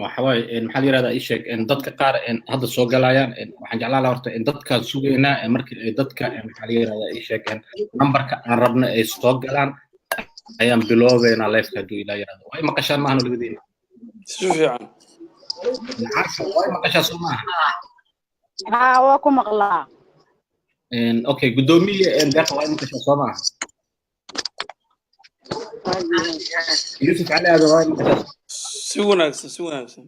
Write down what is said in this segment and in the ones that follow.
waxaway maxaa la yiraahdaa ii sheeg dadka qaar hadda soo galayaan waxaan jeclaan lahaa horta dadkaan sugaynaa markii ay dadka maxaa la yiraahdaa ii sheeg numberka aan rabna ay soo galaan ayaan biloobeynaa live-ka hadduu ilaa yiraahdo way maqashaan maahan labadiina si fiican way maqashaa soo maaha ها واكم مقلا okay gudoomiye deeqa way maqashaa soo maaha Yusuf Ali aad way maqashaa si wanaagsan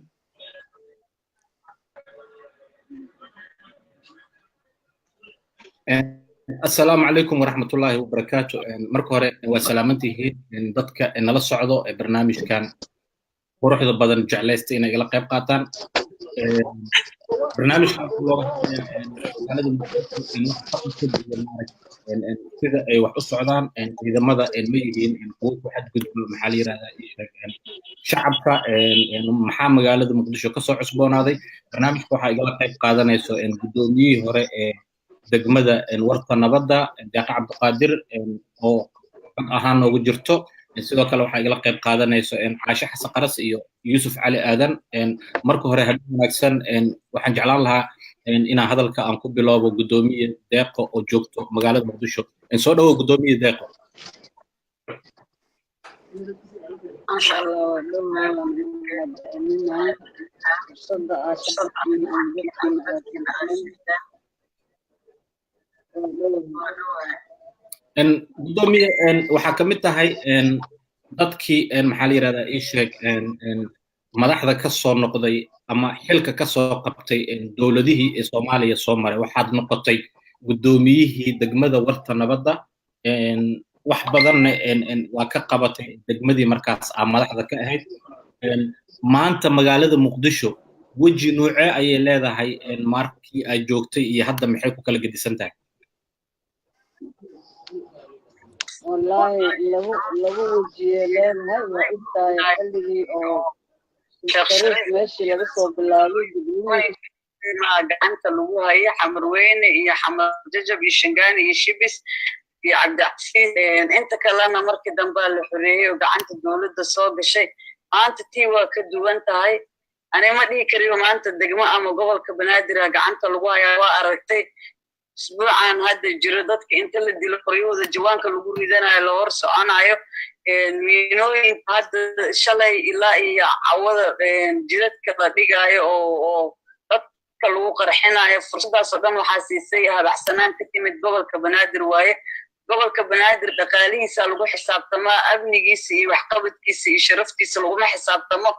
السلام عليكم ورحمة الله وبركاته مركو هوري وسلامتي dadka nala socdo barnaamij kan quruxda badan jeclaysta inay ila qayb qaataan barnaamijkan sida ay wax u socdaan ciidamada ma yihiin kuwa ku xadgudbo maxaa la yiraahdaa shacabka maxaa magaalada muqdisho ka soo cusboonaaday barnaamijka waxa igala qayb qaadanayso gudoomiyihii hore ee degmada warta nabadda Deeqa Cabdiqaadir oo ahaan noogu jirto sidoo kale waxa igala qayb qaadanayso Caasha Xasan Qaras iyo Yusuf Ali Aadan marka hore hadii wanaagsan waxaan jeclaan lahaa inaan hadalka aan ku bilowbo gudoomiye Deeqa oo joogto magaalada Muqdisho soo dhawo gudoomiye Deeqa ما شاء الله gudoomiye waxaa ka mid tahay dadkii maxaa la yiraahdaa ii sheeg madaxda ka soo noqday ama xilka ka soo qabtay dowladihii ee Soomaaliya soo maray waxaad noqotay gudoomiyihii degmada warta nabadda wax badan waa ka qabatay degmadii markaas aan madaxda ka ahayd maanta magaalada Muqdisho waji noocee ayay leedahay markii ay joogtay iyo hadda maxay ku kala gedisan tahay والله لو وجهي لها وانت اللي او شخصيات ماشي لسه بالله ما انت لو هي حمروين هي حمر ججب يشنغاني يشبس في عبد العزيز انت كلامنا markii dambe la xoreeyay oo gacanta dawladda soo gashay maanta tii waa ka duwan tahay ani ma dhigi kariyo maanta degmo ama gobolka Banaadir gacanta lagu hayaa waa aragtay isbuucan hadda jiro dadka inta la dilo qoriyooda jawaanka lagu ridanayo la hor soconayo miinooyin hadda shalay ilaa iyo cawada jidadka la dhigayo oo dadka lagu qarxinayo fursadaas oo dhan waxaa siisay habaxsanaan ka timid gobolka Banaadir waaye gobolka Banaadir dhaqaalihiisa lagu xisaabtamo amnigiisa iyo waxqabadkiisa iyo sharaftiisa laguma xisaabtamo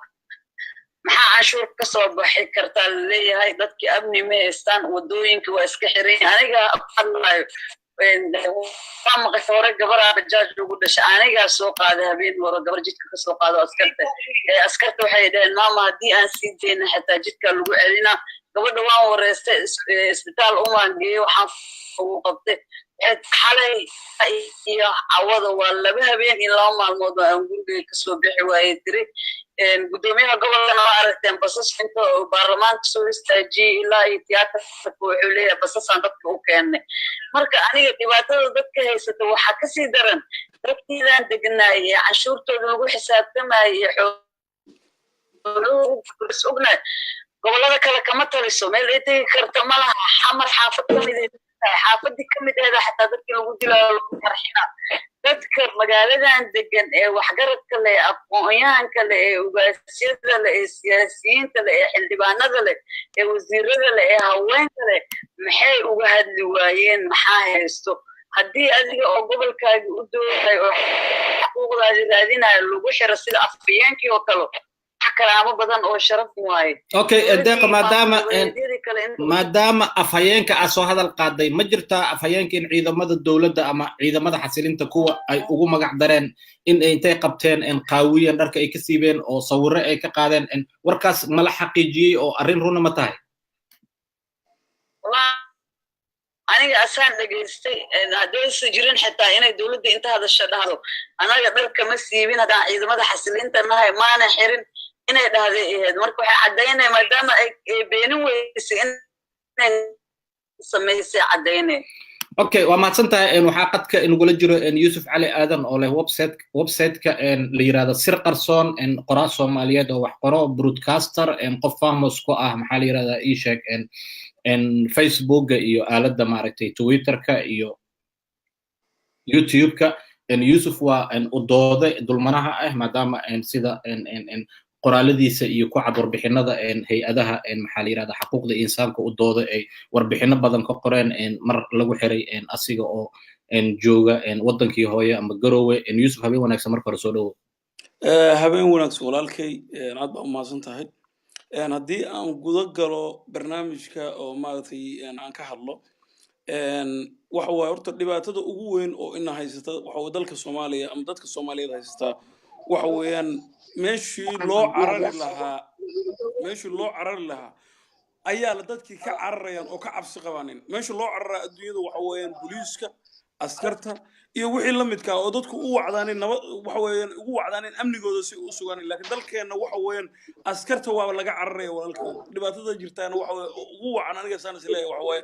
maxaa canshuur ka soo baxay kartaa leeyahay dadkii amni ma haystaan wadooyinka waa iska xiran aniga afadlayo waa maqashay hore gabar bajaaj ugu dhashay aniga soo qaaday habeen hore gabar jidka ka soo qaado askarta waxay dhaheen maama haddii aan sii deyna xitaa jidka lagu celina gabadha waan wareystay isbitaal umaan geeyey waxaan ugu qabtay xalay iyo cawada waa laba habeen in laba maalmood aan guriga ka soo bixi waayey tiri gudoomiyaha gobolkana waa aragteen basas inta baarlamaanka soo istaajiyey ilaa iyo tiyaatarka wuxuu leeyahay basasaan dadka u keennay marka aniga dhibaatada dadka haysata waxaa kasii daran dadkiidaan degnaayey canshuurtooda lagu xisaabtamayey ognaay gobolada kale kama taliso meel ay tegi karta ma laha xamar xaafad kamid xaafadii kamid ahda xataa dadkii lagu dilaayo lagu qarxina dadka magaaladan degan ee waxgaradka leh aqoon-yahanka leh ee ugaasyada leh ee siyaasiyiinta leh ee xildhibaanada leh ee wasiirada leh ee haweenka leh maxay uga hadli waayeen maxaa haysto haddii adiga oo gobolkaagi u doodahay oo xuquuqdaadi raadinayo lagu xiro sida afhayeenkii oo kale kalaamo badan oo sharaf waaye okay deeqa maadaama afhayeenka aad soo hadal qaaday ma jirtaa afhayeenka in ciidamada dowladda ama ciidamada xasilinta kuwa ay ugu magac dareen in ay intay qabteen qaawiyeen dharka ay ka siibeen oo sawirro ay ka qaadeen warkaas mala xaqiijiyey oo arrin runa ma tahay aniga asaan dhageystay haddaysan jirin xitaa inay dowladda inta hadasha dhahdo anaga dharka ma siibin haddaan ciidamada xasilinta nahay maana xirin inay dhahday ahayd marka waxay caddaynaya maadaama ay beenin weysay inay samaysay caddaynay اوكي وما تنتا ان waxaa qadka in gula jiro in Yusuf Ali Aadan oo leh website-ka in la yiraahdo sir qarsoon in qoraa Soomaaliyeed oo wax qoro broadcaster in qof famous ku ah maxaa la yiraahdaa ii sheeg in Facebook iyo aaladda maaragtay Twitter-ka iyo YouTube-ka in Yusuf waa in u dooday dulmanaha ah maadaama in sida in qoraaladiisa iyo ku cad warbixinada hay'adaha maxaa la yiraahdaa xuquuqda insaanka u dooda ay warbixino badan ka qoreen mar lagu xiray asiga oo jooga wadankii hooyo ama Garowe Yusuf habeen wanaagsan marka hore soo dhawo habeen wanaagsan walaalkay aad baa u mahadsan tahay haddii aan guda galo barnaamijka oo maaragtay aan ka hadlo waxa waa horta dhibaatada ugu weyn oo ina haysata waxa uu dalka Soomaaliya ama dadka Soomaaliyeed haysata waxa weeyaan meeshii loo carari lahaa ayaa la dadkii ka cararayaan oo ka cabsi qabaanin meeshii loo cararaa adduunyada waxa weeyaan booliiska askarta iyo wixii la midka oo dadku u wacdaaneen waxa weeyaan ugu wacdaaneen amnigooda si u sugaan laakiin dalkeena waxa weeyaan askarta waa laga cararaya walaalka dhibaatada jirtaana waxa ugu wacan aniga saan isleeyahay waxa weeye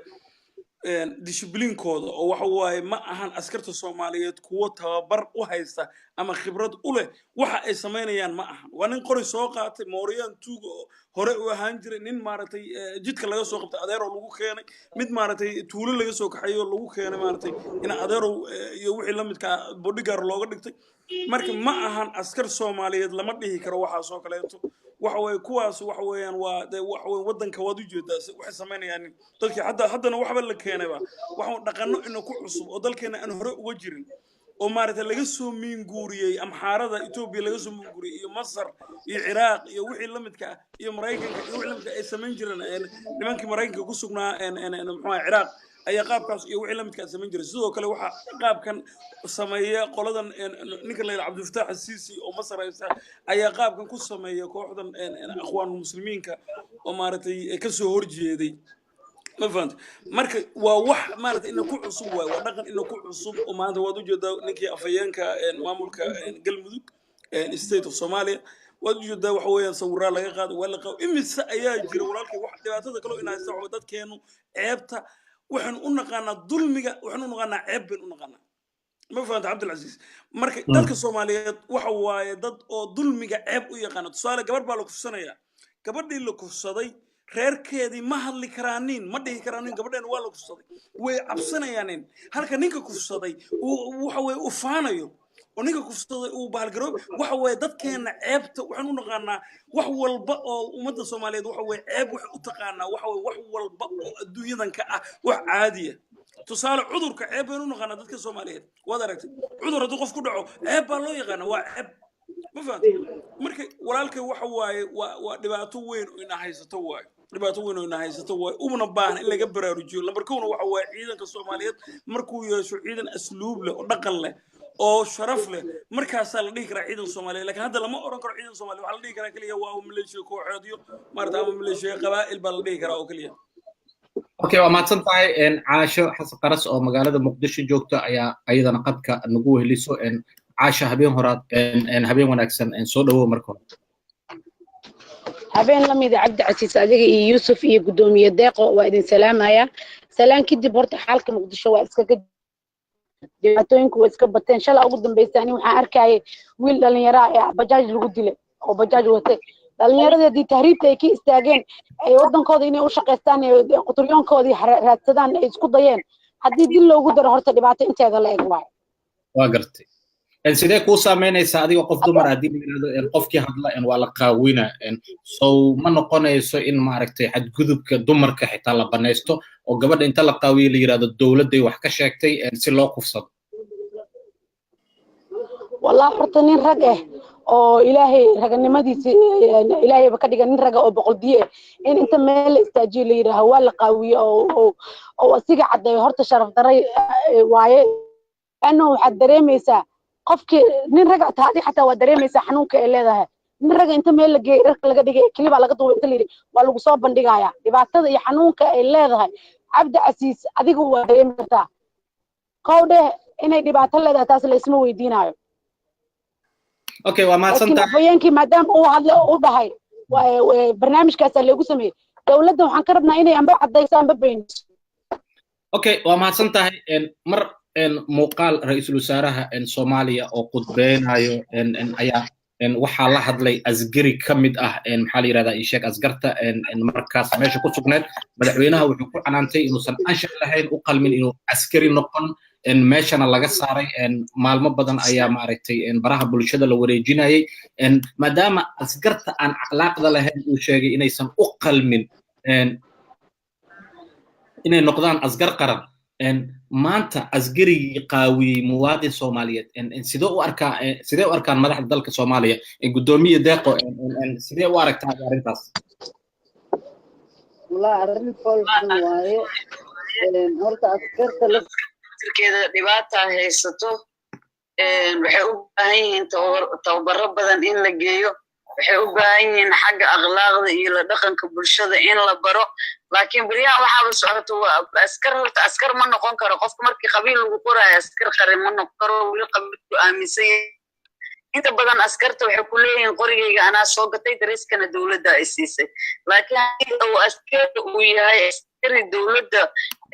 disciplinkooda oo waxa waaye ma ahan askarta Soomaaliyeed kuwa tababar u haysta ama khibrad u leh waxa ay sameynayaan ma ahan waa nin qori soo qaatay Mooriyaan tuugo hore u ahaan jiray nin maaragtay jidka laga soo qabtay adeero lagu keenay mid maaragtay tuulo laga soo kaxayo lagu keenay maaragtay in adeero iyo wixii la midka bodyguard looga dhigtay marka ma ahan askar Soomaaliyeed lama dhihi karo waxa soo kaleeto waxa way kuwaas waxa weeyaan waa waxa way wadanka wad u jeedaa waxa sameynayaan dadkii haddana waxba la keenayba waxa dhaqano in ku cusub oo dalkeena aan hore uga jirin oo maaragtay laga soo miin guuriyay amxaarada Itoobiya laga soo miin guuriyay iyo Masar iyo Ciraaq iyo wixii la midka iyo Mareykanka iyo wixii la midka ay sameyn jireen nimankii Mareykanka ku sugnaa muxuu Ciraaq ayaa qaabkaas iyo wixii la midka sameyn jiray sidoo kale waxa qaabkan sameeya qoladan ninka la yiraahdo Abdul Fattah al-Sisi oo Masar ayaa qaabkan ku sameeya kooxdan aqwaanul muslimiinka oo maaragtay ka soo horjeeday ma fahanta marka waa wax maaragtay in ku cusub waa dhaqan in ku cusub oo maanta waad u jeedaa ninkii afayeenka maamulka Galmudug state of Somalia waad u jeedaa waxa weeyaan sawirra laga qaaday wala qaw imisa ayaa jira walaalkay wax dhibaatada kale in haysta wax dadkeenu ceebta waxaan u naqaanaa dulmiga waxaan u naqaanaa ceeb baan u naqaanaa ma fahanta Abdul Aziz marka dadka Soomaaliyeed waxa waaye dad oo dulmiga ceeb u yaqaan tusaale gabar baa la kufsanaya gabadhii la kufsaday reerkeedii ma hadli karaanin ma dhihi karaanin gabadhan waa la kufsaday way cabsanayaan halka ninka kufsaday waxa way u faanayo oo ninka kufsaday uu bahalgaro waxa way dadkeena ceebta waxaan u naqaanaa wax walba oo ummadda Soomaaliyeed waxa way ceeb wax u taqaanaa waxa way wax walba oo adduunyadan ka ah wax caadi ah tusaale cudurka ceeb baan u naqaanaa dadka Soomaaliyeed wad aragtay cudur haddii qof ku dhaco ceeb baa loo yaqaanaa waa ceeb ma fahanti marka walaalkay waxa waaye waa dhibaato weyn oo ina haysato waaye dhibaato weyn oo ina haysato waaye uma baahan in laga baraarujiyo lambar koona waxa waaye ciidanka Soomaaliyeed markuu yeesho ciidan asluub leh oo dhaqan leh oo sharaf leh markaas la dhihi karaa ciidan Soomaaliyeed laakiin hadda lama oran karo ciidan Soomaaliyeed waxa la dhihi karaa kaliya waa maleeshiya kooxoodiyo maarta ama maleeshiya qabaa'il baa la dhihi karaa oo kaliya okay waa maadsan tahay caasho xasan qaras oo magaalada Muqdisho joogta ayaa ayadana qadka nagu weheliso caasha habeen horaad habeen wanaagsan soo dhawo marka hore habeen la mid Cabdi Casiis adiga iyo Yusuf iyo gudoomiye deeqo waa idin salaamaya salaan kadib horta xaalka Muqdisho waa iska dhibaatooyinku waa iska bateen shalay ugu dambeysay waxaan arkayay wiil dhalinyaro ah bajaaj lagu dilay oo bajaaj watay dhalinyaradii tahriibta ay ka istaageen ay wadankooda inay u shaqeystaan quturyoonkoodii raadsadaan ay isku dayeen haddii dil loogu daro horta dhibaato inteeda la eg waay waa gartay sidee ku saameynaysa adiga qof dumar ah dib qofkii hadla waa la qaawina soo ma noqonayso in maaragtay xadgudubka dumarka xitaa la baneysto oo gabadha inta la qaawiyo la yiraahdo dawladday wax ka sheegtay si loo kufsado wallahi horta nin rag ah oo ilaahay raganimadiisa ilaahay ba ka dhigan nin rag oo boqol diye in inta meel istaajiyo la yiraahdo waa la qaawiyo oo asiga caday horta sharaf daray waaye anoo waxa dareemaysaa qofkii nin rag taadi xataa waa dareemaysaa xanuunka ay leedahay nin rag inta meel laga dhigay kaliba laga duubay inta liiri waa lagu soo bandhigayaa dhibaatada iyo xanuunka ay leedahay Cabdi Casiis adigu waa dareemaysaa qowde inay dhibaato leedahay taas la isma weydiinayo okay waa maadsantahay haweenkii maadaama uu hadlo u dhahay barnaamijkaas lagu sameeyay dawladda waxaan ka rabnaa inay amba cadayso amba been okay waa mahadsantahay mar muuqaal ra'iisul wasaaraha Soomaaliya oo qudbeynayo ayaa waxaa la hadlay asgari kamid ah maxaa la yiraahdaa ii sheeg asgarta markaas meesha ku sugneed madaxweynaha wuxuu ku canaantay inuusan anshax lahayn u qalmin inuu askari noqon meeshana laga saaray maalmo badan ayaa maaragtay baraha bulshada la wareejinayay maadaama asgarta aan akhlaaqda lahayn uu sheegay inaysan u qalmin inay noqdaan asgar qaran maanta asgarigii qaawiyey muwaadin Soomaaliyeed sidee u arkaan madaxda dalka Soomaaliya gudoomiye deeqo sidee u aragtaa arrintaas والله arrin foolxun waaye horta askarta laftirkeeda dhibaata haysato waxay u baahan yihiin tababaro badan in la geeyo waxay u baahan yihiin xagga akhlaaqda iyo la dhaqanka bulshada in la baro laakiin bariyaha waxaaba socoto askar ma noqon karo qofka markii qabiil lagu qoraayo askar qaran ma noqon karo weli qabiilku aaminsan inta badan askarta waxay ku leeyihiin qorigayga anaa soo gatay dariskana dowladda ay siisay laakiin haddii uu askari uu yahay askari dowladda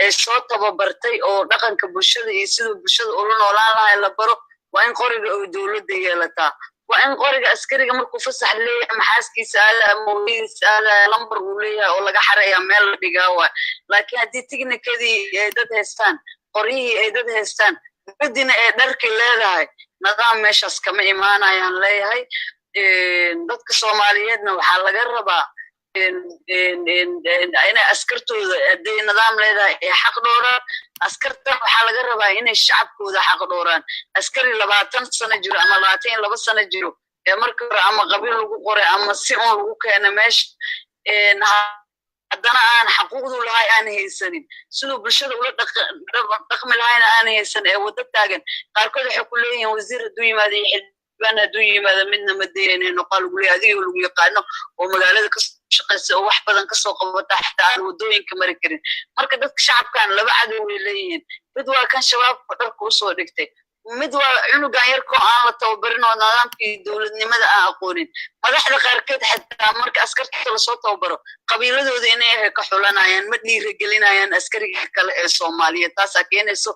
ee soo tababartay oo dhaqanka bulshada iyo siduu bulshada ula noolaan lahay la baro waa in qoriga uu dowladda yeelataa waa in qoriga askariga markuu fasax leeyahay maxaaskiisa ala mawlidiisa ala lambar uu leeyahay oo laga xareeyaa meel la dhigaa waay laakiin haddii tiknikadii ay dad haystaan qoryihii ay dad haystaan dowladdina ay dharki leedahay nidaam meeshaas kama imaanayaan leeyahay dadka Soomaaliyeedna waxaa laga rabaa inay askartooda hadday nidaam leedahay ay xaq dhowraan askartan waxaa laga rabaa inay shacabkooda xaq dhowraan askari 20 sano jiro ama 22 sano jiro ee marka hore ama qabiil lagu qoray ama si uun lagu keenay meesha haddana aan xaquuqdu lahay aan haysanin sidoo bulshada ula dhaqmi lahayna aan haysan ee wada taagan qaarkood waxay ku leeyihiin wasiir hadduu yimaado xildhibaan hadduu yimaado midna ma deynayno noqol lagu leeyahay adiga lagu yaqaano oo magaalada ka shaqeysa oo wax badan ka soo qabata xitaa aan wadooyinka mari karin marka dadka shacabkan laba cadow way leeyihiin mid waa kan shabaabka dharka u soo dhigtay mid waa cunugan yarko aan la tababarin oo nidaamkii dowladnimada aan aqoonin madaxda qaarkeed xitaa marka askarta la soo tababaro qabiiladooda inay ka xulanayaan ma dhiirigelinayaan askariga kale ee Soomaaliyeed taas keenayso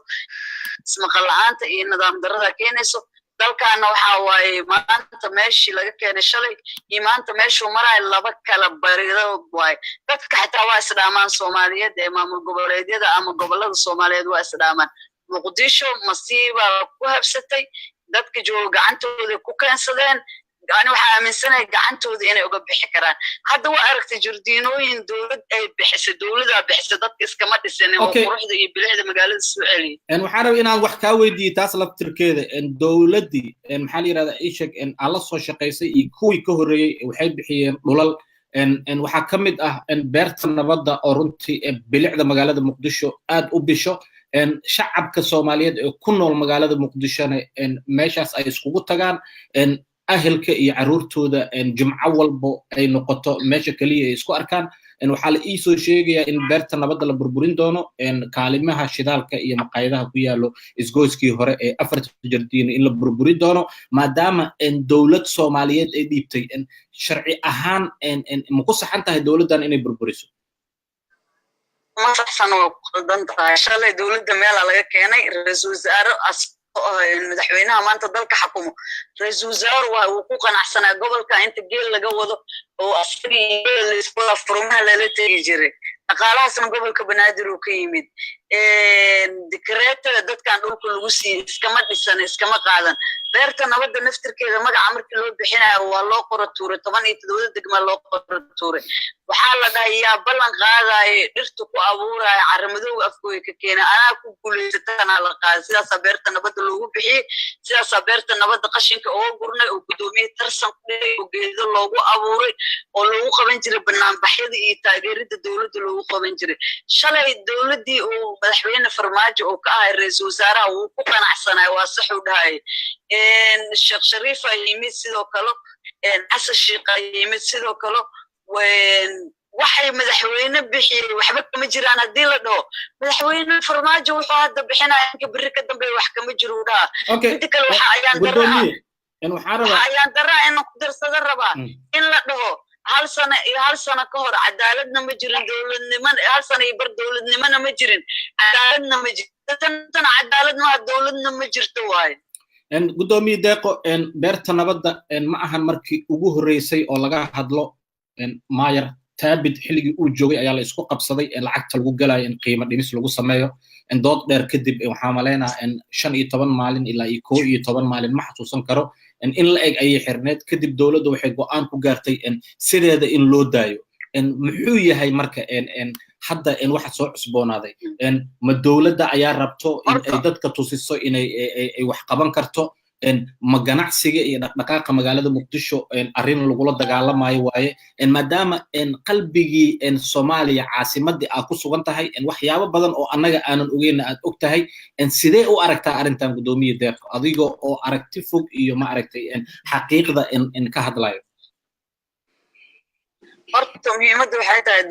ismaqal la'aanta iyo nidaam darrada keenayso dalkaana waxa waaye maanta meeshii laga keenay shalay iyo maanta meeshuu maray laba kala barido waay dadka xitaa waa isdhaamaan Soomaaliyeed ee maamul goboleedyada ama gobolada Soomaaliyeed waa isdhaamaan muqdisho masiiba ku habsatay dadka jooga gacantooda ku keensadeen ani waxa aaminsanahay gacantooda inay uga bixi karaan hadda waa aragtay jardiinooyin dowlad ay bixisay dowladda bixisay dadka iskama dhisanin oo quruxda iyo bilicda magaalada soo celiyay waxaan rabaa inaan wax ka weydiiyo taas laftirkeeda dowladii maxaa la yiraahdaa ishak alla soo shaqeysay iyo kuwii ka horeeyay waxay bixiyeen dhulal waxaa ka mid ah beerta nabadda oo runtii bilicda magaalada Muqdisho aad u bisho shacabka Soomaaliyeed ee ku nool magaalada Muqdishona meeshaas ay iskugu tagaan ahelka iyo caruurtooda jumco walbo ay noqoto meesha kaliya ay isku arkaan waxaa la ii soo sheegayaa in beerta nabadda la burburin doono kaalimaha shidaalka iyo maqaayadaha ku yaalo isgoyskii hore ee 4 jardiin in la burburin doono maadaama dowlad Soomaaliyeed ay dhiibtay sharci ahaan ma ku saxan tahay dowladdan inay burburiso ma saxsan oo qaldan tahay shalay dowladda meel laga keenay ra'iisul wasaare madaxweynaha maanta dalka xukumo ra'iisul wasaare waa uu ku qanacsanaa gobolka inta geel laga wado oo asri isku furmaha la tagi jiray dhaqaalahaasna gobolka Banaadir uu ka yimid dikreetada dadkan dhulka lagu siiyay iskama dhisan iskama qaadan beerta nabadda naftirkeeda magaca markii loo bixinayo waa loo qoro tuuray 17 degmo loo qoro tuuray waxaa la dhahayaa ballan qaadayo dhirtu ku abuurayo caramadow afkooda ka keenay anaa ku guuleysatana la qaad sidaas beerta nabadda loogu bixiyay sidaas beerta nabadda qashinka oo gurnay oo gudoomiye tarsan oo geedo loogu abuuray oo loogu qaban jiray banaanbaxyada iyo taageerada dowladda loogu qaban jiray shalay dowladii uu madaxweyne Farmaajo oo ka ahay ra'iisul wasaaraha uu ku qanacsanay waa sax u dhahay Sheekh Shariif ay yimid sidoo kale Xasan Sheekh ay yimid sidoo kale waxay madaxweyne bixiyay waxba kama jiraan hadii la dhaho madaxweyne Farmaajo wuxuu hadda bixinayaa in biri ka dambe wax kama jiro dhaha inta kale waxa ayaan daraa in ku darsada rabaa in la dhaho hal sano iyo hal sano ka hor cadaaladna ma jirin dowladnimana hal sano iyo bar dowladnimana ma jirin cadaaladna ma jirto tan cadaalad maaha dowladna ma jirto waaye gudoomiye deeqo beerta nabadda ma ahan markii ugu horreysay oo laga hadlo maayar taabid xilligii uu joogay ayaa la isku qabsaday lacagta lagu galayo in qiimo dhimis lagu sameeyo dood dheer kadib waxaa maleynaha 15 maalin ilaa 11 maalin ma xasuusan karo in la eg ayay xirneed kadib dowladda waxay go'aan ku gaartay sideeda in loo daayo muxuu yahay marka hadda waxa soo cusboonaaday ma dowladda ayaa rabto in ay dadka tusiso inay wax qaban karto ma ganacsiga iyo dhaqdhaqaaqa magaalada muqdisho arrin lagula dagaalamayo waaye maadaama qalbigii Soomaaliya caasimadii aad ku sugan tahay waxyaabo badan oo annaga aanan ogeyn aad og tahay sidee u aragtaa arrintan gudoomiye deeqo adiga oo aragti fog iyo ma aragtay xaqiiqda ka hadlayo horta muhiimadda waxay tahay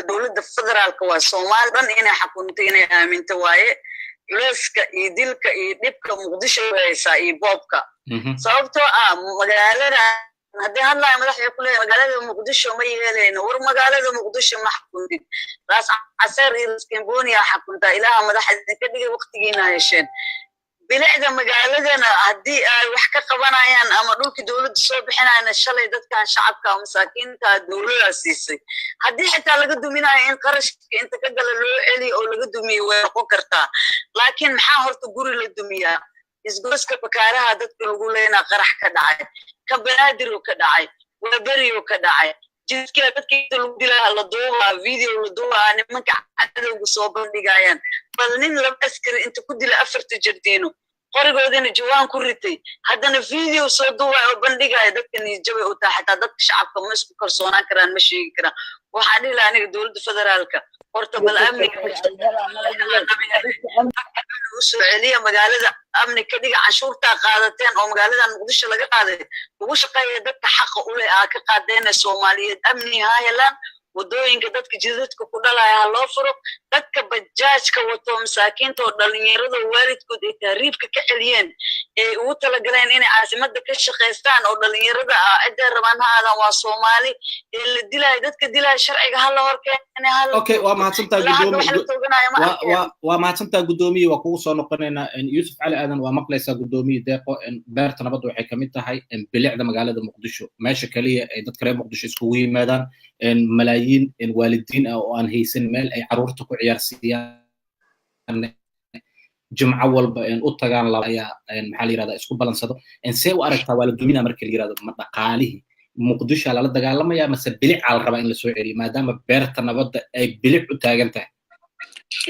dowladda federaalka waa Soomaali dhan inay xukunto inay aaminto waaye culayska iyo dilka iyo dhibka muqdisho haysaa iyo boobka sababtoo magaalada haddii hadlaya madaxda ku leeyahay magaalada muqdisho ma yeelayno war magaalada muqdisho ma xukuntid raas caseer iyo Kamboniya xukunta ilaaha madaxda ka dhigay waqtigiina hesheen bilicda magaaladana haddii ay wax ka qabanayaan ama dhulkii dowladda soo bixinayna shalay dadkan shacabka masaakiinta dowladda siisay haddii xitaa laga duminayo in qarashka inta ka gala loo celiyo oo laga dumiyo way noqon kartaa laakiin maxaa horta guri la dumiyaa isgoyska bakaaraha dadka lagu leena qarax ka dhacay ka banaadir ka dhacay wabariyo ka dhacay jidka dadka inta lagu dilaa la duubaa video la duubaa nimanka cadowga soo bandhigayaan bal nin laba askari inta ku dila 4 jardiino qorigoodina jawaan ku ritay haddana video soo duubay oo bandhigaya dadka niyadjabay u tahay xataa dadka shacabka ma isku kalsoonaan karaan ma sheegi karaan waxaa dhihi lahaa aniga dowladda federaalka horta bal amniga usoo celiya magaalada amni ka dhiga canshuurtaa qaadateen oo magaaladan muqdisho laga qaaday ugu shaqeeya dadka xaqa u leh aa ka qaadeen Soomaaliyeed amni ha helaan wadooyinka dadka jidadka ku dhalaya ha loo furo dadka bajaajka wato masaakiinta oo dhalinyarada waalidkood ay tahriibka ka celiyeen ee ugu talagaleen inay caasimadda ka shaqeystaan oo dhalinyarada cidda rabaan ha aadan waa Soomaali ee la dilay dadka dilay sharciga ha la horkeenay hal okay waa mahadsantahay gudoomiye waa mahadsantahay gudoomiye waa kugu soo noqonaynaa Yusuf Cali Aadan waa maqlaysaa gudoomiye deeqo beerta nabadda waxay kamid tahay bilicda magaalada muqdisho meesha kaliya ay dadka reer muqdisho iskugu yimaadaan malaayiin waalidiin oo aan haysan meel ay caruurta ku ciyaarsiiyaan jumco walba u tagaan laba ayaa maxaa la yiraahdaa isku balansado see u aragtaa waalidiina marka la yiraahdo ma dhaqaalihii muqdisho lala dagaalamaya mase bilic la rabaa in la soo celiyo maadaama beerta nabadda ay bilic u taagan tahay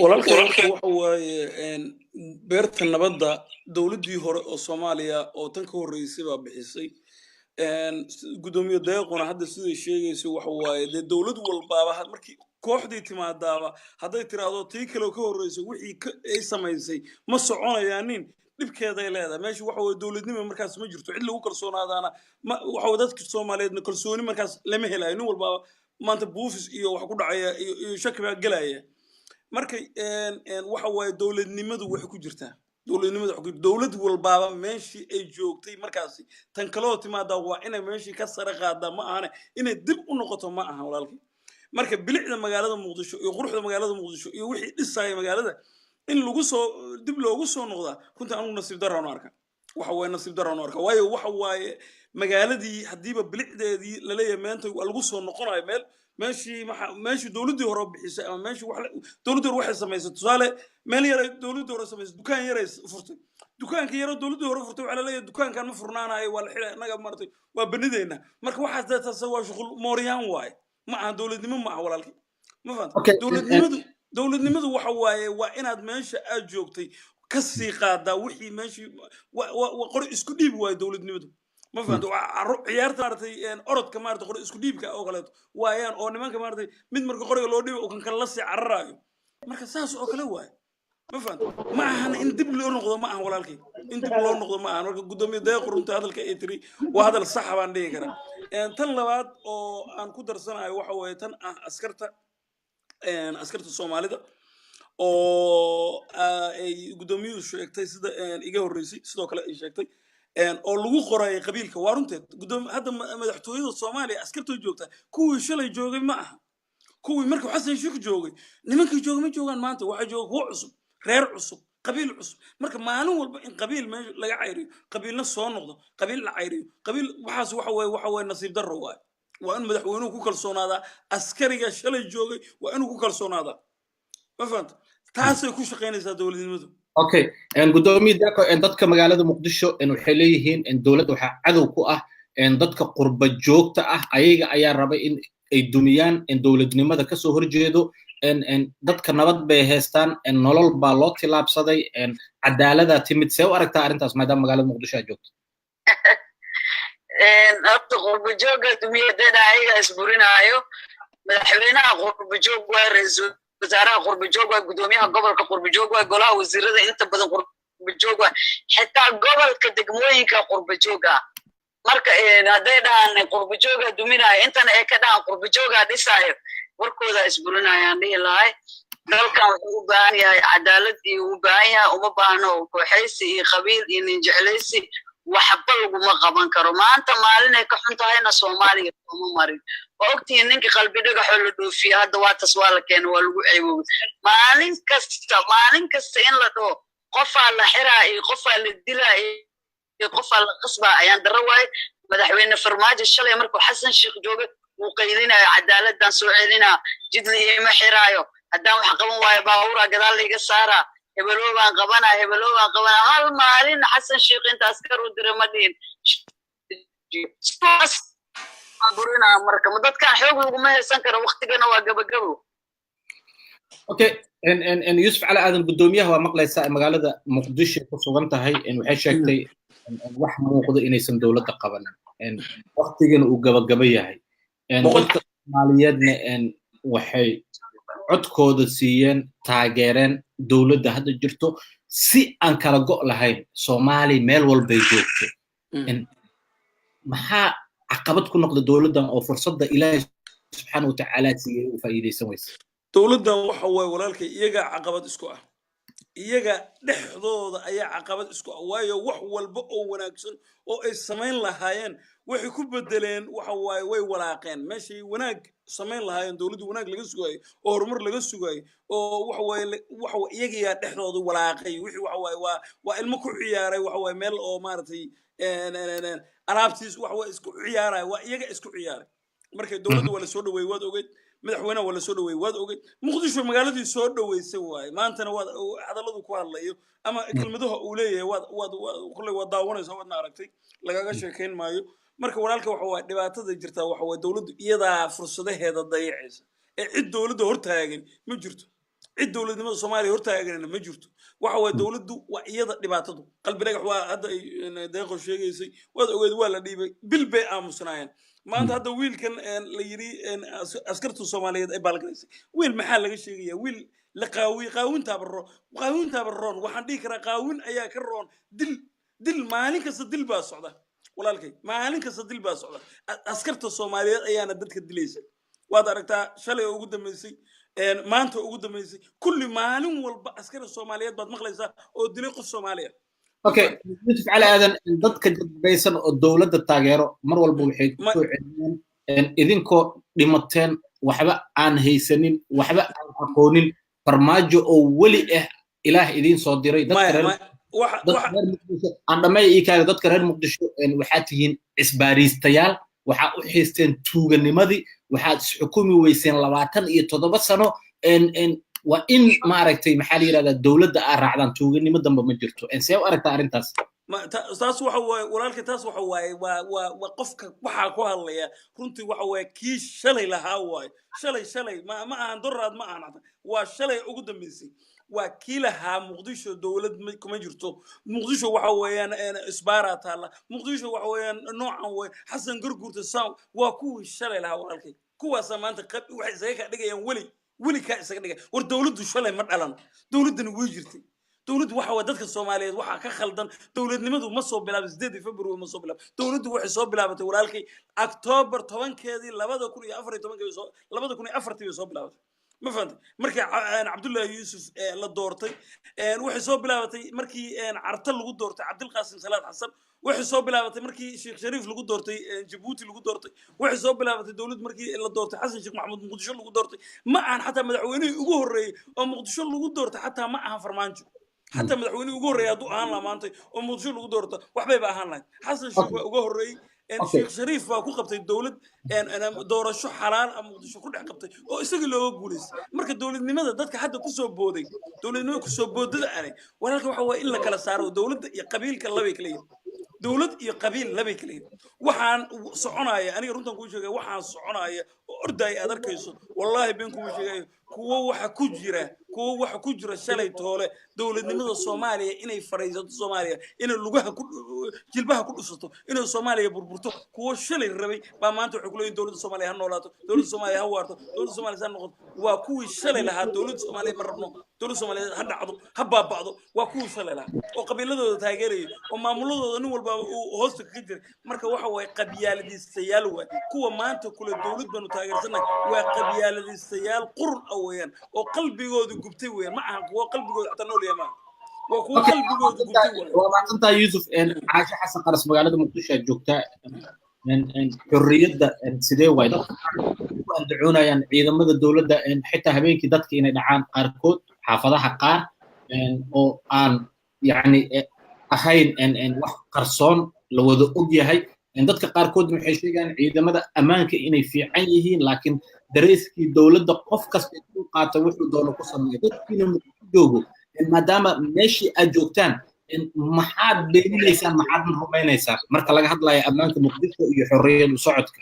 walaalkay waxa waaye beerta nabadda dowladdii hore oo Soomaaliya oo tan ka horreysay baa bixisay gudoomiye deeqona hadda sida sheegayso waxa waaye dowlad walbaaba markii kooxdii timaadaaba hadday tiraahdo tii kale ka horreysay wixii ay samaysay ma soconayaanin dhibkeeda ay leedahay meesha waxa way dowladnimo markaas ma jirto cid lagu kalsoonaadaana waxa way dadka Soomaaliyeedna kalsooni markaas lama helayo nin walba maanta buufis iyo wax ku dhacaya iyo shaki baa galaya marka waxa way dowladnimadu wax ku jirtaa dowlad walbaaba meeshii ay joogtay markaas tan kale oo timaada waa inay meeshii ka sare qaada ma ahane inay dib u noqoto ma aha walaalkii marka bilicda magaalada muqdisho iyo quruxda magaalada muqdisho iyo wixii dhisay magaalada in lagu soo dib loogu soo noqda kunta anu nasiib darano arka waxa way nasiib darano arka waayo waxa waaye magaaladii hadiiba bilicdeedii la leeyahay maanta lagu soo noqonayo meeshii dowladdii hore bixisay ama meeshii dowladdii hore waxay samaysay tusaale meel yar dowladdii hore samaysay dukaan yar ay furtay dukaanka yar dowladdii hore furtay waxa la leeyahay dukaankan ma furnaanayo waa la xilay anaga martay waa banideena marka waxaas dadtaas waa shuqul mooriyaan waay ma aha dowladnimo ma aha walaalkii ma fahantay dowladnimadu waxa waaye waa inaad meesha aad joogtay ka sii qaadaa wixii meeshii qori isku dhiib waayo dowladnimadu ma fahanto ciyaarta maartay orodka maartay qori isku dhiibka oo kale waayaan oo nimanka maartay mid marka qoriga loo dhibo oo kan kala la sii cararayo marka saas oo kale waay ma fahanto ma ahan in dib loo noqdo ma ahan walaalkii in dib loo noqdo ma ahan marka gudoomiye deeq runta hadalka ay tiri waa hadal sax baan dhihi karaa tan labaad oo aan ku darsanayo waxa weeye tan askarta Soomaalida oo ay gudoomiyuhu sheegtay sida iga horreysay sidoo kale ay sheegtay oo lagu qoray qabiilka waa runteed hadda madaxtooyada Soomaaliya askartooda joogta kuwii shalay joogay ma aha kuwii markuu xasan sheekh joogay nimankii joogay ma joogaan maanta waxa jooga kuwa cusub reer cusub qabiil cusub marka maalin walba in qabiil meesha laga cayriyo qabiilna soo noqdo qabiil la cayriyo qabiil waxaas waxa way nasiib darro waay waa in madaxweynuhu ku kalsoonaada askariga shalay joogay waa inuu ku kalsoonaada ma fahanta taasay ku shaqaynaysaa dowladnimadu okay gudoomiye dako dadka magaalada muqdisho waxay leeyihiin dowladda waxa cadow ku ah dadka qurba joogta ah ayaga ayaa rabay in ay dumiyaan dowladnimada ka soo horjeedo dadka nabad bay haystaan nolol baa loo tilaabsaday cadaalada timid see u aragtaa arrintaas maadaama magaalada muqdisho aad joogto horta qurba jooga dumiyadana ayaga isburinaayo madaxweynaha qurba joog waa ra'iisul wasaaraha qurba joog waa gudoomiyaha gobolka qurba joog waa golaha wasiirada inta badan qurba joog waa xitaa gobolka degmooyinka qurba jooga marka hadday dhahaan qurba jooga duminaayo intana ay ka dhahaan qurba jooga dhisaayo warkooda isburinayaan dhihi lahay dalkan wuxuu u baahan yahay cadaalad iyo u baahan yahay uma baahno kooxaysi iyo qabiil iyo nin jeclaysi waxba laguma qaban karo maanta maalinay ka xun tahayna Soomaaliya kuma marin waa ogtihiin ninkii qalbi dhagaxoo la dhoofiya hadda waa tas waa la keenay waa lagu ceeboobay maalin kasta in la dhaho qofaa la xiraa iyo qofaa la dilaa iyo qofaa la qasbaa ayaan daro waaye madaxweyne farmaajo shalay markuu xasan sheekh joogay wuu qaylinayo cadaaladdan soo celinaa jidli ima xiraayo haddaan wax qaban waayo baabuuraa gadaal layga saaraa hebeloo baan qabanaa hal maalin xasan sheekh inta askar u diray ma dhihin burinaa marka dadkan xoog laguma haysan karo waqtigana waa gabagabo okay yusuf cali aadan gudoomiyaha waa maqlaysaa magaalada muqdisho ku sugan tahay waxay sheegtay wax muuqdo inaysan dowladda qabanin waqtigana uu gabagaba yahay dadka Soomaaliyeedna waxay codkooda siiyeen taageereen dowladda hadda jirto si aan kala go' lahayn Soomaali meel walbay joogto maxaa caqabad ku noqda dowladdan oo fursadda Ilaahay subxaanahu wa ta'aala siiyay u faa'iideysan waysa dowladdan waxa way walaalkay iyaga caqabad isku ah iyaga dhexdooda ayaa caqabad isku ah waayo wax walba oo wanaagsan oo ay samayn lahaayeen waxay ku bedeleen waxa way way walaaqeen meeshii wanaag samayn lahaayeen dowladdu wanaag laga sugayo oo horumar laga sugayo oo waxa iyaga dhexdooda walaaqay wixii waxa way waa ilmo ku ciyaaray waxa way meel oo maartay alaabtiis waxa way isku ciyaaray waa iyaga isku ciyaaray markay dowladdu wala soo dhaweey waad ogeyd madaxweynaha wala soo dhaweey waad ogeyd muqdisho magaaladii soo dhaweysay waay maantana waad hadaladu ku hadlayo ama kelmadaha uu leeyahay waad daawanaysaa waadna aragtay lagaga sheekayn maayo marka walaalka waxa waa dhibaatada jirta waxa waa dawladdu iyadaa fursadaheeda dayacaysa ee cid dawladda hortaagan ma jirto cid dawladnimada Soomaaliya hortaaganna ma jirto waxa waa dawladdu waa iyada dhibaatadu qalbi dhagax waa hadda deeqo sheegaysay waad ogeed waa la dhiibay bil bay aamusnaayeen maanta hadda wiilkan la yiri askartu Soomaaliyeed ay balgaraysay wiil maxaa laga sheegayaa wiil la qaawinta barroon waxaan dhihi karaa qaawin ayaa ka roon dil maalin kasta dil baa socda walaalkay maalin kasta dil baa socda askarta Soomaaliyeed ayaana dadka dilaysa waad aragtaa shalay ugu dambeysay maanta ugu dambeysay kulli maalin walba askar Soomaaliyeed baad maqlaysaa oo dilay qof Soomaaliyeed okay yusuf cali aadan dadka dadbaysan oo dowladda taageero mar walba waxay ku soo celiyeen idinkoo dhimateen waxba aan haysanin waxba aan aqoonin farmaajo oo weli ilaah idin soo diray aan dhamay iikaaga dadka reer muqdisho waxaad tihiin isbaariistayaal waxaa u xiisteen tuuganimadii waxaad isxukumi weyseen 27 sano waa in maaragtay maxaa la yiraahdaa dawladda ay raacdaan tuuganimo dambe ma jirto see u aragtaa arrintaas taas waxa way walaalka taas waxa way waa qofka waxa ku hadlaya runtii waxa way kii shalay lahaa way shalay ma ahan daraad ma ahan waa shalay ugu dambeysay waa kii lahaa muqdisho dawlad kuma jirto muqdisho waxa weeyaan isbaara taala muqdisho waxa weeyaan noocan way xasan garguurta saaw waa kuwii shalay lahaa walaalkay kuwaas maanta waxay isaga ka dhigayaan weli ka isaga dhigay war dawladdu shalay ma dhalan dawladdan way jirtay dawladdu waxa waa dadka Soomaaliyeed waxa ka khaldan dawladnimadu ma soo bilaabay 8 February ma soo bilaabay dawladdu waxay soo bilaabatay walaalkay October 10keedii 2014 soo bilaabatay ما فهمت مركي عبد الله يوسف لا دورتي وحي سو بلابتي مركي عرت لو دورتي عبد القاسم سلام حسن وحي سو بلابتي مركي شيخ شريف لو دورتي جيبوتي لو دورتي وحي سو بلابتي دولد مركي لا دورتي حسن شيخ محمود مقدشو لو دورتي ما aan حتى مدحويني ugu horeeyay oo muqdisho lagu doortay حتى ما aan farmaanjo حتى مدحويني ugu horeeyay haduu aan la maantay oo muqdisho lagu doorto waxbay ba ahaan lahayd حسن شيخ ugu horeeyay الشيخ شريف waa ku qabtay dawlad ana doorasho xalaal ama muqdisho ku dhex qabtay oo isaga loo guuleys marka dawladnimada dadka hadda ku soo booday dawladnimada ku soo boodada aanay walaalka waxa waa in la kala saaro dawladda iyo qabiilka laba kala yihiin dawlad iyo qabiil laba kala yihiin waxaan soconaya aniga runtan ku sheegay waxaan soconaya oo orday aad arkayso wallahi been ku sheegay kuwa waxa ku jira shalay toole dawladnimada Soomaaliya inay fariisato Soomaaliya inay lugaha ku jilbaha ku dhusato inay Soomaaliya burburto kuwa shalay rabay ba maanta wuxuu ku leeyahay dawladda Soomaaliya ha noolaato dawladda Soomaaliya ha waarto dawladda Soomaaliya ha noqoto waa kuwii shalay lahaa dawladda Soomaaliya ma rabno dawladda Soomaaliya ha dhacdo ha baabado waa kuwii shalay lahaa oo qabiiladooda taageeray oo maamuladooda nin walba uu hoosta ka jiray marka waxa way qabyaaladiistayaal waa kuwa maanta kula dawlad banu taageersanay waa qabyaaladiistayaal qurun awayaan oo qalbigooda gubtay weeyaan ma aha kuwa qalbigooda xataa nool yahay waa kuwa qalbigooda gubtay weeyaan waa maanta Yusuf Caasha Xasan Qaras magaalada Muqdisho joogta xurriyadda sidee way dadku andacoonayaan ciidamada dawladda xitaa habeenkii dadka inay dhacaan qaarkood xaafadaha qaar oo aan yani ahayn wax qarsoon la wada og yahay dadka qaarkood waxay sheegaan ciidamada ammaanka inay fiican yihiin laakiin dareeskii dawladda qof kasta uu qaato wuxuu doono ku sameeyo dadkiina joogo maadaama meeshii aad joogtaan maxaad beeninaysaan maxaad rumaynaysaan marka laga hadlayo ammaanka Muqdisho iyo xorriyadda socodka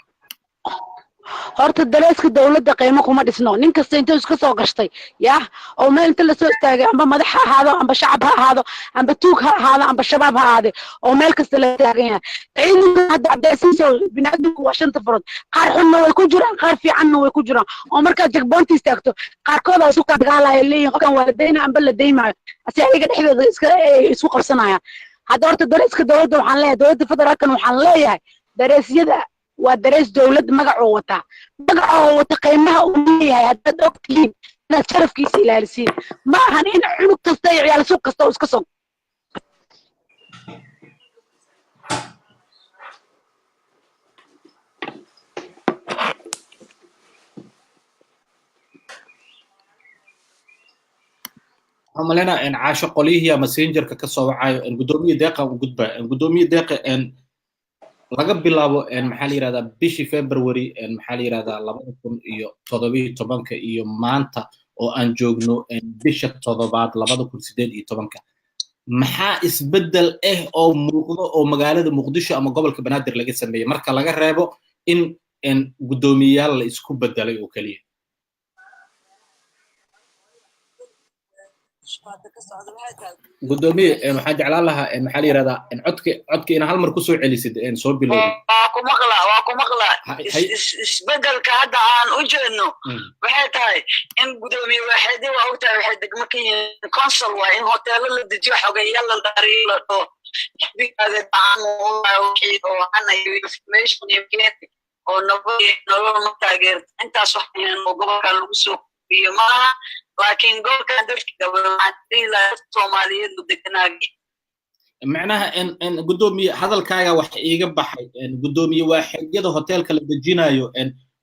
horta dareeska dawladda qiimo kuma dhisno nin kasta inta iska soo gashtay yaa oo meel inta la soo istaagay amba madax ha ahaado amba shacab ha ahaado amba tuug ha ahaado amba shabaab ha ahaado oo meel kasta la taagan yahay ciidanka hadda abdaasiiso binaadamku waa shanta farood qaar xunna way ku jiraan qaar fiicanna way ku jiraan oo marka jagboonti istaagto qaarkood oo isku dagaalaya leeyihiin qofkan waa la deyna amba la deymayo asi ayaga dhexdooda isku qabsanayaan hadda horta dareeska dawladda waxaan leeyahay dawladda federaalkan waxaan leeyahay dareesyada waa darees dawlad magacoo wata qiimaha uu leeyahay haddaad ogtihiin inaad sharafkiisa ilaalisiin ma ahan in cunug kasta iyo ciyaal suuq kasta oo iska soo عملنا عاشق قليه messenger ka soo wacayo gudoomiye deeqa u gudba gudoomiye deeqa laga bilaabo maxaa la yiraahdaa bishii February maxaa la yiraahdaa 2017 iyo maanta oo aan joogno bisha toddobaad 2018 maxaa isbedel oo muuqdo oo magaalada Muqdisho ama gobolka Banaadir laga sameeyay marka laga reebo in gudoomiyaal la isku bedelay oo kaliya gudoomiye waxaan jeclaan lahaa maxaa la yiraahdaa codka in hal mar ku soo celisid soo bilowday waa ku maqlaa isbedelka hadda aan u jeedno waxay tahay in gudoomiye waaxidii waa ogtahay waxay degmo ka yihiin consul waa in hoteelo la dejiyo xogeyaal la dhariilo oo xisbigaada information oo nolol ma taageerta intaas waxaan gobolkan lagu soo iyo malaha laakiin gobolkan dadka gabadha Soomaaliyeed u deganaagay macnaha in gudoomiye hadalkaaga wax iiga baxay gudoomiye waaxiyada hoteelka la dejinayo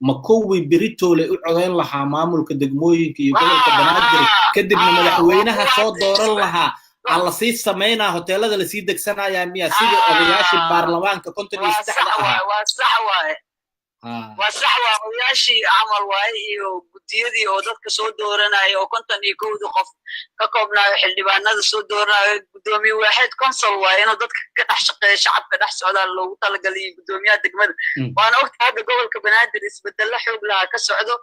ma koowi Britole u codeyn lahaa maamulka degmooyinka iyo gobolka Banaadir kadibna madaxweynaha soo dooran lahaa alla sii sameynaa hoteelada la sii degsanaya miya sida odayaashii baarlamaanka 53 ah waa sax waaye odayaashii camal waaye iyo gudiyadii oo dadka soo dooranaya oo 51 qof ka koobnaayo xildhibaanada soo dooranaya gudoomiye waaxid consul waaye inuu dadka ka dhex shaqeeyo shacabka dhex socda loogu talagalay gudoomiyaha degmada waana ogtahay hadda gobolka Banaadir isbedel xoog laha ka socdo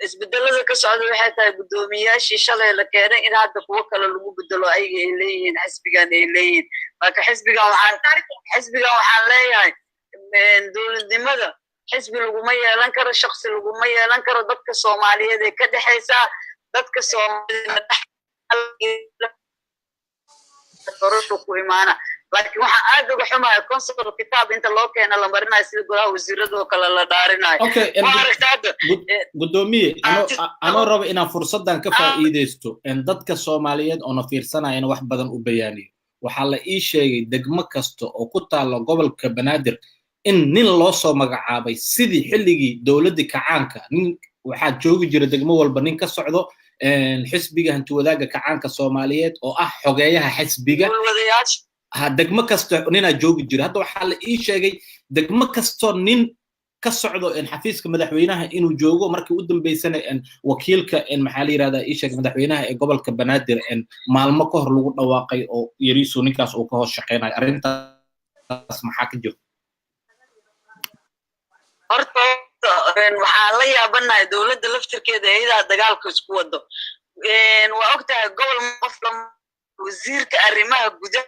isbedelada ka socdo waxay tahay gudoomiyaashii shalay la keenay in hadda kuwa kale lagu bedelo ayaga ay leeyihiin xisbigan ay leeyihiin marka xisbigan waxaan leeyahay dowladnimada xisbi laguma yeelan karo shakhsi laguma yeelan karo dadka Soomaaliyeed ee ka dhaxaysa dadka Soomaaliyeed ku imaana laakiin waxa aad uga xumahay consul kitaab inta loo keeno la marinayo sida golaha wasiirada kale la dhaarinayo gudoomiye anoo rabo inaan fursadan ka faa'iideysto dadka Soomaaliyeed oo na fiirsanayana wax badan u bayaaniyo waxaa la ii sheegay degmo kasta oo ku taalo gobolka Banaadir in nin loo soo magacaabay sidii xilligii dawladda kacaanka nin waxaa joogi jira degmo walba nin ka socdo xisbiga hanti wadaaga kacaanka Soomaaliyeed oo ah xogeeyaha xisbiga degmo kasta nina joogi jira hadda waxaa la ii sheegay degmo kasta nin ka socdo xafiiska madaxweynaha inuu joogo markii u dambeysana wakiilka maxaa la yiraahdaa ii sheeg madaxweynaha ee gobolka Banaadir maalmo ka hor lagu dhawaaqay oo yariisu ninkaas uu ka hoos shaqeynay arintaas maxaa ka jiro horta waxaan la yaabanahay dawladda laftirkeeda iyada dagaalka isku wado waa ogtahay gobol qofka wasiirka arrimaha gudaha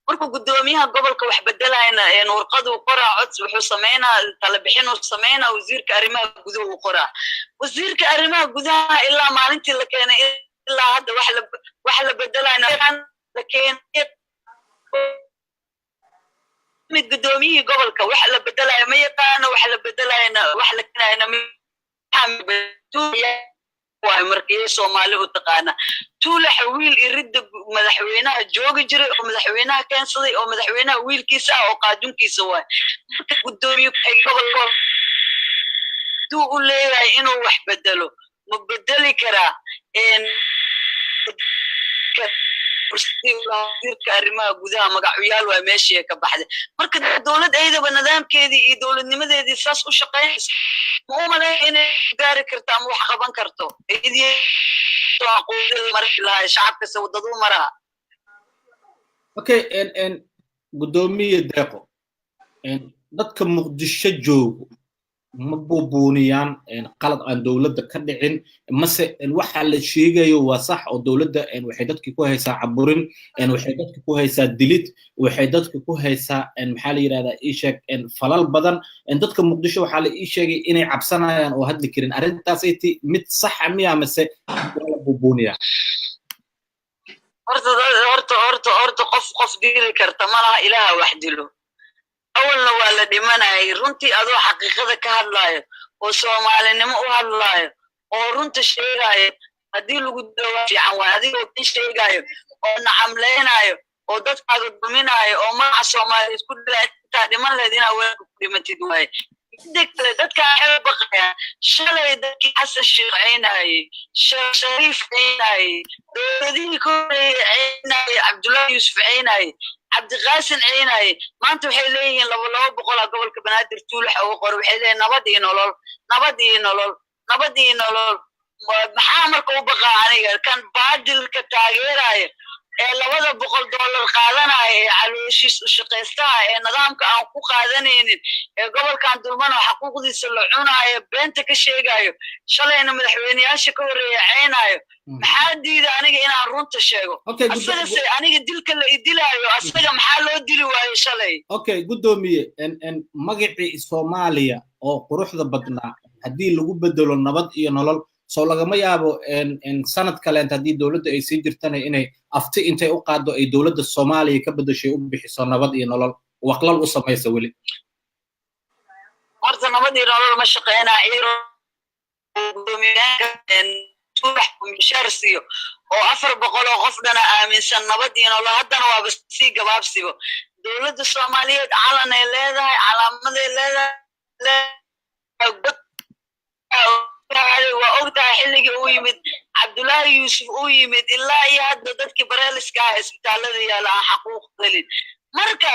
markuu gudoomiyaha gobolka wax bedelayna warqad uu qoraa cod wuxuu sameynaa tala bixin uu sameynaa wasiirka arrimaha gudaha uu qoraa wasiirka arrimaha gudaha ilaa maalintii la keenay ilaa hadda wax la bedelayna la keenay mid gudoomiyihii gobolka wax la bedelaya ma yaqaano wax la bedelayna wax la keenayna waa markii Soomaali u taqaana tuula xawiil iridda madaxweynaha joogi jiray oo madaxweynaha keensaday oo madaxweynaha wiilkiisa oo qaadunkiisa waay marka gudoomiye gobolka tuu u leeyahay inuu wax bedelo ma bedeli karaa wasiirka arrimaha gudaha magacuyaal waa meeshii ka baxday marka dawladda ayadaba nidaamkeedii iyo dawladnimadeedii saas u shaqeynaysa ma u maleeyo inay gaari karto ama wax qaban karto shacabka se wadadu maraha okay gudoomiye deeqo dadka Muqdisho joogo ma buubuniyaan qalad aan dawladda ka dhicin mase waxa la sheegayo waa sax oo dawladda waxay dadka ku haysaa caburin waxay dadka ku haysaa dilid waxay dadka ku haysaa maxaa la yiraahdaa ii sheeg falal badan dadka Muqdisho waxa la ii sheegay inay cabsanayaan oo hadli karin arintaas ay mid sax miya mase wala buubuniya horta qof dili karta malaha ilaaha wax dilo awalna waa la dhimanayay runtii adoo xaqiiqada ka hadlaayo oo Soomaalinimo u hadlaayo oo runta sheegayo haddii lagu dawaa fiican waa adigoo ka sheegayo oo nacamleynayo oo dadkaaga duminayo oo magaca Soomaaliyeed ku dhilaa dhiman leed inaa weelka ku dhimatid waaye dadka waxay baqayaan shalay dadkii xasan sheekh ceynaayey shariif ceynaayey dowladihii ka horeeyey ceynaayey cabdullaahi yuusuf ceynaayey cabdiqaasin ceynaayey maanta waxay leeyihiin laba boqolaa gobolka banaadir tuulax uga qor waxay leeyihin nabad iyo nolol maxaa marka u baqaa aniga kan baadilka taageeraayo $200 qaadanaya ee calooshiis u shaqaystaha ee nidaamka aan ku qaadanaynin ee gobolkan dulmano xaquuqdiisa la cunayo beenta ka sheegayo shalayna madaxweynayaasha ka horeeya ceynayo maxaa diida aniga inaan runta sheego asagase aniga dilka la idilaayo asaga maxaa loo dili waayo shalay okay gudoomiye magacii Soomaaliya oo quruxda badnaa haddii lagu bedelo nabad iyo nolol soo lagama yaabo sanad kale haddii dawladda ay sii jirtana inay afti intay u qaado ay dawladda Soomaaliya ka bedeshay u bixiso nabad iyo nolol waqlal u samaysa wali horta nabad iyo nolol ma shaqeynaa mishaarsiyo oo 400 oo qof dhana aaminsan nabad iyo nolol haddana waaba sii gabaabsibo dawladda Soomaaliyeed calanay leedahay calaamaday leedahay waa ogtahay xilligii uu yimid cabdullaahi yuusuf uu yimid ilaa iyo hadda dadkii bareeliska ah isbitaalada yaala aan xaquuq helin marka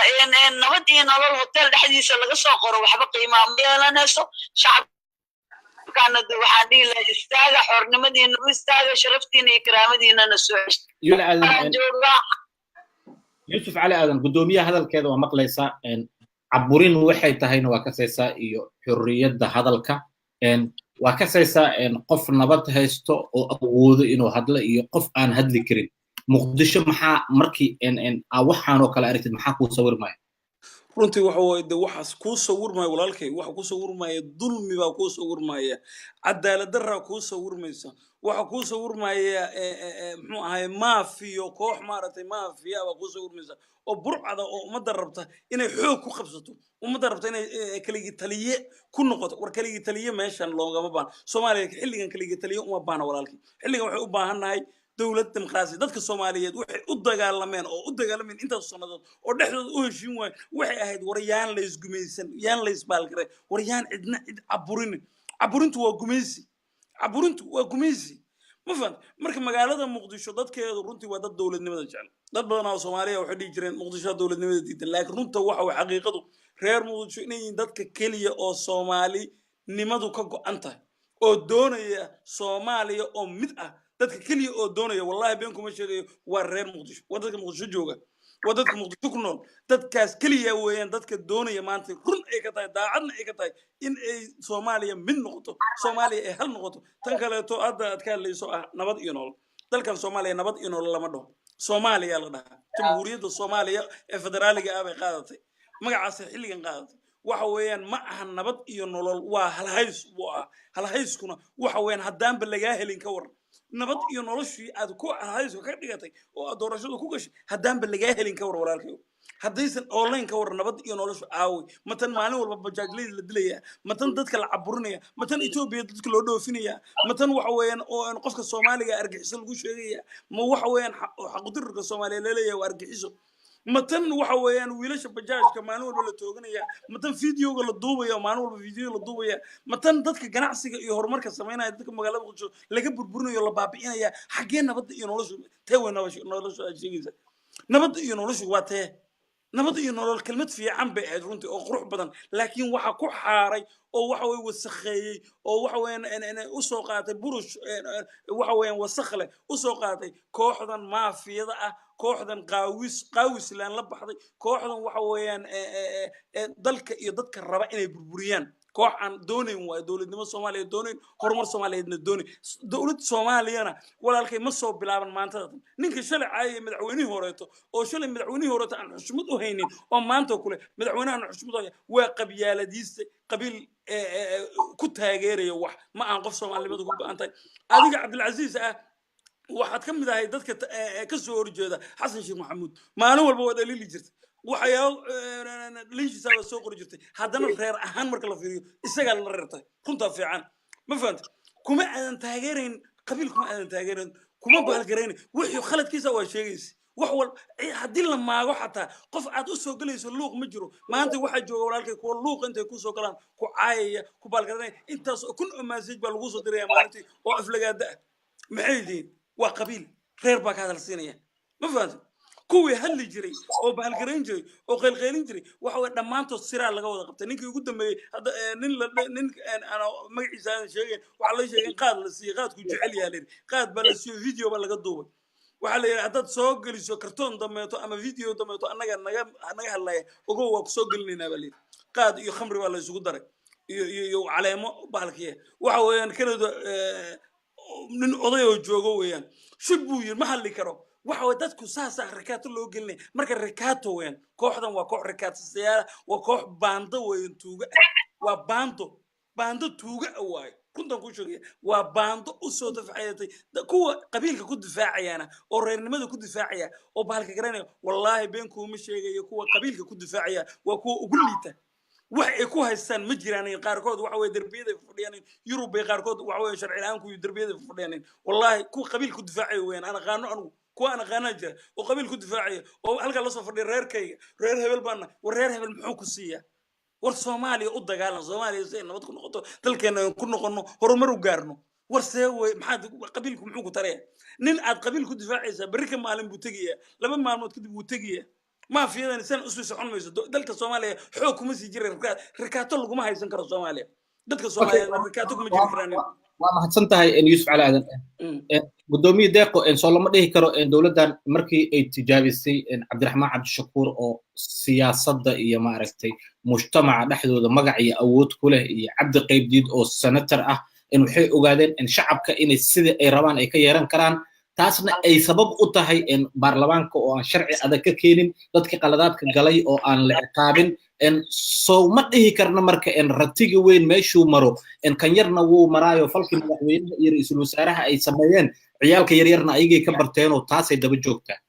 nabad iyo nolol hotel dhexdiisa laga soo qoro waxba qiimaa ma yeelanayso shacabkaana waxaan dhihi lahaa istaaga xornimadiina u istaaga sharaftiina iyo karaamadiinana soo Yusuf Cali Aadan gudoomiyaha hadalkeeda waa maqlaysaa caburin waxay tahayna waa kasaysaa iyo xurriyadda hadalka waa kasaysaa qof nabad haysto oo awoodo inuu hadlo iyo qof aan hadli karin Muqdisho maxaa markii waxaan oo kale aragtid maxaa ku sawirmaya runtii waxa weeye de waxaas kuu sawirmaya walaalkay waxa kuu sawirmaya dulmi baa kuu sawirmaya cadaalad darraa kuu sawirmaysa waxa kuu sawirmaya muxuu ahaye maafiyo koox maaragtay maafiya baa kuu sawirmaysa oo burcada oo ummadda rabta inay xoog ku qabsato ummadda rabta inay kaligii taliye ku noqoto war kaligii taliye meeshan loogama baan Soomaaliya xilligan kaligii taliye uma baana walaalkay xilligan waxay u baahannahay dawlad dimuqraasi dadka Soomaaliyeed waxay u dagaalameen intaas sanadood oo dhexdooda u heshiin waayeen waxay ahayd war yaan la isgumaysan yaan la isbaalgaray war yaan cidna cid caburintu waa gumaysi ma fahant marka magaalada Muqdisho dadkeedu runtii waa dad dawladnimada jecel dad badan oo Soomaaliya waxay dhigi jireen Muqdisho dawladnimada diidan laakiin runta waxa way xaqiiqadu reer Muqdisho inay dadka kaliya oo Soomaali nimadu ka go'an tahay oo doonaya Soomaaliya oo mid ah dadka kaliya oo doonaya wallahi been kuma sheegayo waa reer Muqdisho waa dadka Muqdisho jooga waa dadka Muqdisho ku nool dadkaas kaliya weeyaan dadka doonaya maanta run ay ka tahay daacadna ay ka tahay in ay Soomaaliya mid noqoto Soomaaliya ay hal noqoto tan kale to aad ka hadlayso ah nabad iyo nolol dalkan Soomaaliya nabad iyo nolol lama dhaho Soomaaliya la dhahaa jamhuuriyadda Soomaaliya ee federaaliga ah bay qaadatay magacaas xilligan qaadatay waxa weeyaan ma aha nabad iyo nolol waa halhayskuna waxa weeyaan haddaanba lagaa helin ka war nabad iyo noloshii aad ku halhaysko ka dhigatay oo aad doorashada ku gashay haddaanba lagaa helin ka war walaalkayo haddaysan online ka war nabad iyo noloshu aawi matan maalin walba bajaajleyda la dilaya matan dadka la caburinaya matan Ethiopia dadka loo dhoofinaya matan waxa weeyaan oo qofka Soomaaliga argaxiso lagu sheegaya ma waxa weeyaan xaqdirka Soomaaliya leeyahay argaxiso matan waxa weeyaan wiilasha bajaajka maalin walba la tooganaya matan fiidiyoga la duubaya maalin walba fiidiyo la duubaya matan dadka ganacsiga iyo horumarka sameynaya dadka magaalada Muqdisho laga burburinayo la baabi'inaya xagee nabad iyo noloshu teeway noloshu sheegaysa nabad iyo noloshu waa tee nabad iyo nolol kelmad fiican bay ahayd runtii oo qurux badan laakiin waxa ku xaaray oo waxa way wasakheeyay oo waxa weeyaan u soo qaatay burush waxa weeyaan wasakh leh u soo qaatay kooxdan maafiyada ah kooxdan qaawis laan la baxday kooxdan waxa weeyaan dalka iyo dadka raba inay burburiyaan koox aan doonayn waa dawladnimo Soomaaliya doonayn horumar Soomaaliyeedna doonayn dawlad Soomaaliyana walaalkay ma soo bilaaban maanta ninka shalay caayay madaxweynihii horeeto oo shalay madaxweynihii horeeto aan xushmad u haynin oo maanta kule madaxweynahan xushmad haya waa qabyaaladiisa qabiil ku taageeraya wax ma aan qof Soomaaliyada ku go'antay adiga Cabdilcaziz ah waxaad ka mid ahay dadka ka soo horjeeda Xasan Sheekh Maxamuud maalin walba waa dhaliili jirtay waxyaabo liishiisa soo qori jirtay haddana reer ahaan marka la fiiriyo isaga la reertay runta fiican ma fahant kuma aadan taageerin qabiil kuma aadan taageerin kuma baalgareyn wixii khaladkiisa waa sheegaysi wax wal haddii la maago xataa qof aad u soo galayso luuq ma jiro maanta waxa jooga walaalkay kuwa luuq intay ku soo galaan ku caayaya ku baalgareyn intaas kun message baa lagu soo diraya maalintii oo aflagaada maxay yihiin waa qabiil reer baa ka hadalsiinaya ma fahant kuwii hadli jiray oo baalgareyn jiray oo qeylqeylin jiray waxa way dhamaantood siraa laga wada qabtay ninkii ugu dambeeyay hadda nin ana magaciisa aan sheegay waxa la sheegay qaad la siiyay qaadku jecel yahay qaad baa la siiyay video baa laga duubay waxa la yiraahdaa haddaad soo geliso kartoon dameeto ama video dameeto naga hadlaya ogow waa ku soo gelinaynaa baa leeyahay qaad iyo khamri baa la isugu daray iyo caleemo baalkiye waxa weeyaan kanada nin oday oo joogo weeyaan shib buu yiri ma hadli karo waxa way dadku saasa rikaato loo gelinay marka rikaato weyn kooxdan waa koox rikaataystayaal waa koox baando weyn tuuga waa baando tuuga waay kuntan ku sheegay waa baando u soo dafacayay kuwa qabiilka ku difaacayana oo reernimada ku difaacaya oo baalka garanay wallahi been kuma sheegayo kuwa qabiilka ku difaacaya waa kuwa ugu liita wax ay ku haystaan ma jiraan qaarkood waxa way darbiyada fadhiyaan Yurub bay qaarkood waxa way sharci aan ku darbiyada fadhiyaan wallahi kuwa qabiilka ku difaacay weyn ana qaano anigu kuwa ana qaana jira oo qabiilka ku difaacay oo halka la soo fadhiyo reerkayga reer hebel baana war reer hebel muxuu ku siiyaa war Soomaaliya u dagaalan Soomaaliya si nabad ku noqoto dalkeena ku noqono horumar u gaarno war seeway maxaad qabiilku muxuu ku tareeyaa nin aad qabiilku difaacaysa barika maalin buu tagiyaa laba maalmood kadib buu tagiyaa ما في هذا إنسان أسوي سحون ميسو دلك الصومالية حكم مسيجري ركاتو لقوا ما هيسنكر الصومالية دلك الصومالية ركاتو كم يجري كراني ما حسنتها إن يوسف على هذا قدومي دقيقة إن شاء الله ما ده كرو إن دولة دان مركي تجابسي إن عبد الرحمن عبد الشكور أو سياسة إيه ما عرفتي مجتمع نحن هذا مقعي أود كله عبد القيب ديد أو سنتر إنه حي أقادين إن شعب كإن السد إيران أي كيران كران taasna ay sabab u tahay baarlamaanka oo aan sharci adag ka keenin dadkii qaladaadka galay oo aan la ciqaabin soo ma dhihi karna marka ratiga weyn meeshuu maro kan yarna wuu maraayo falkii madaxweynaha iyo ra'iisul wasaaraha ay sameeyeen ciyaalka yaryarna ayagay ka barteenoo taasay daba joogtaa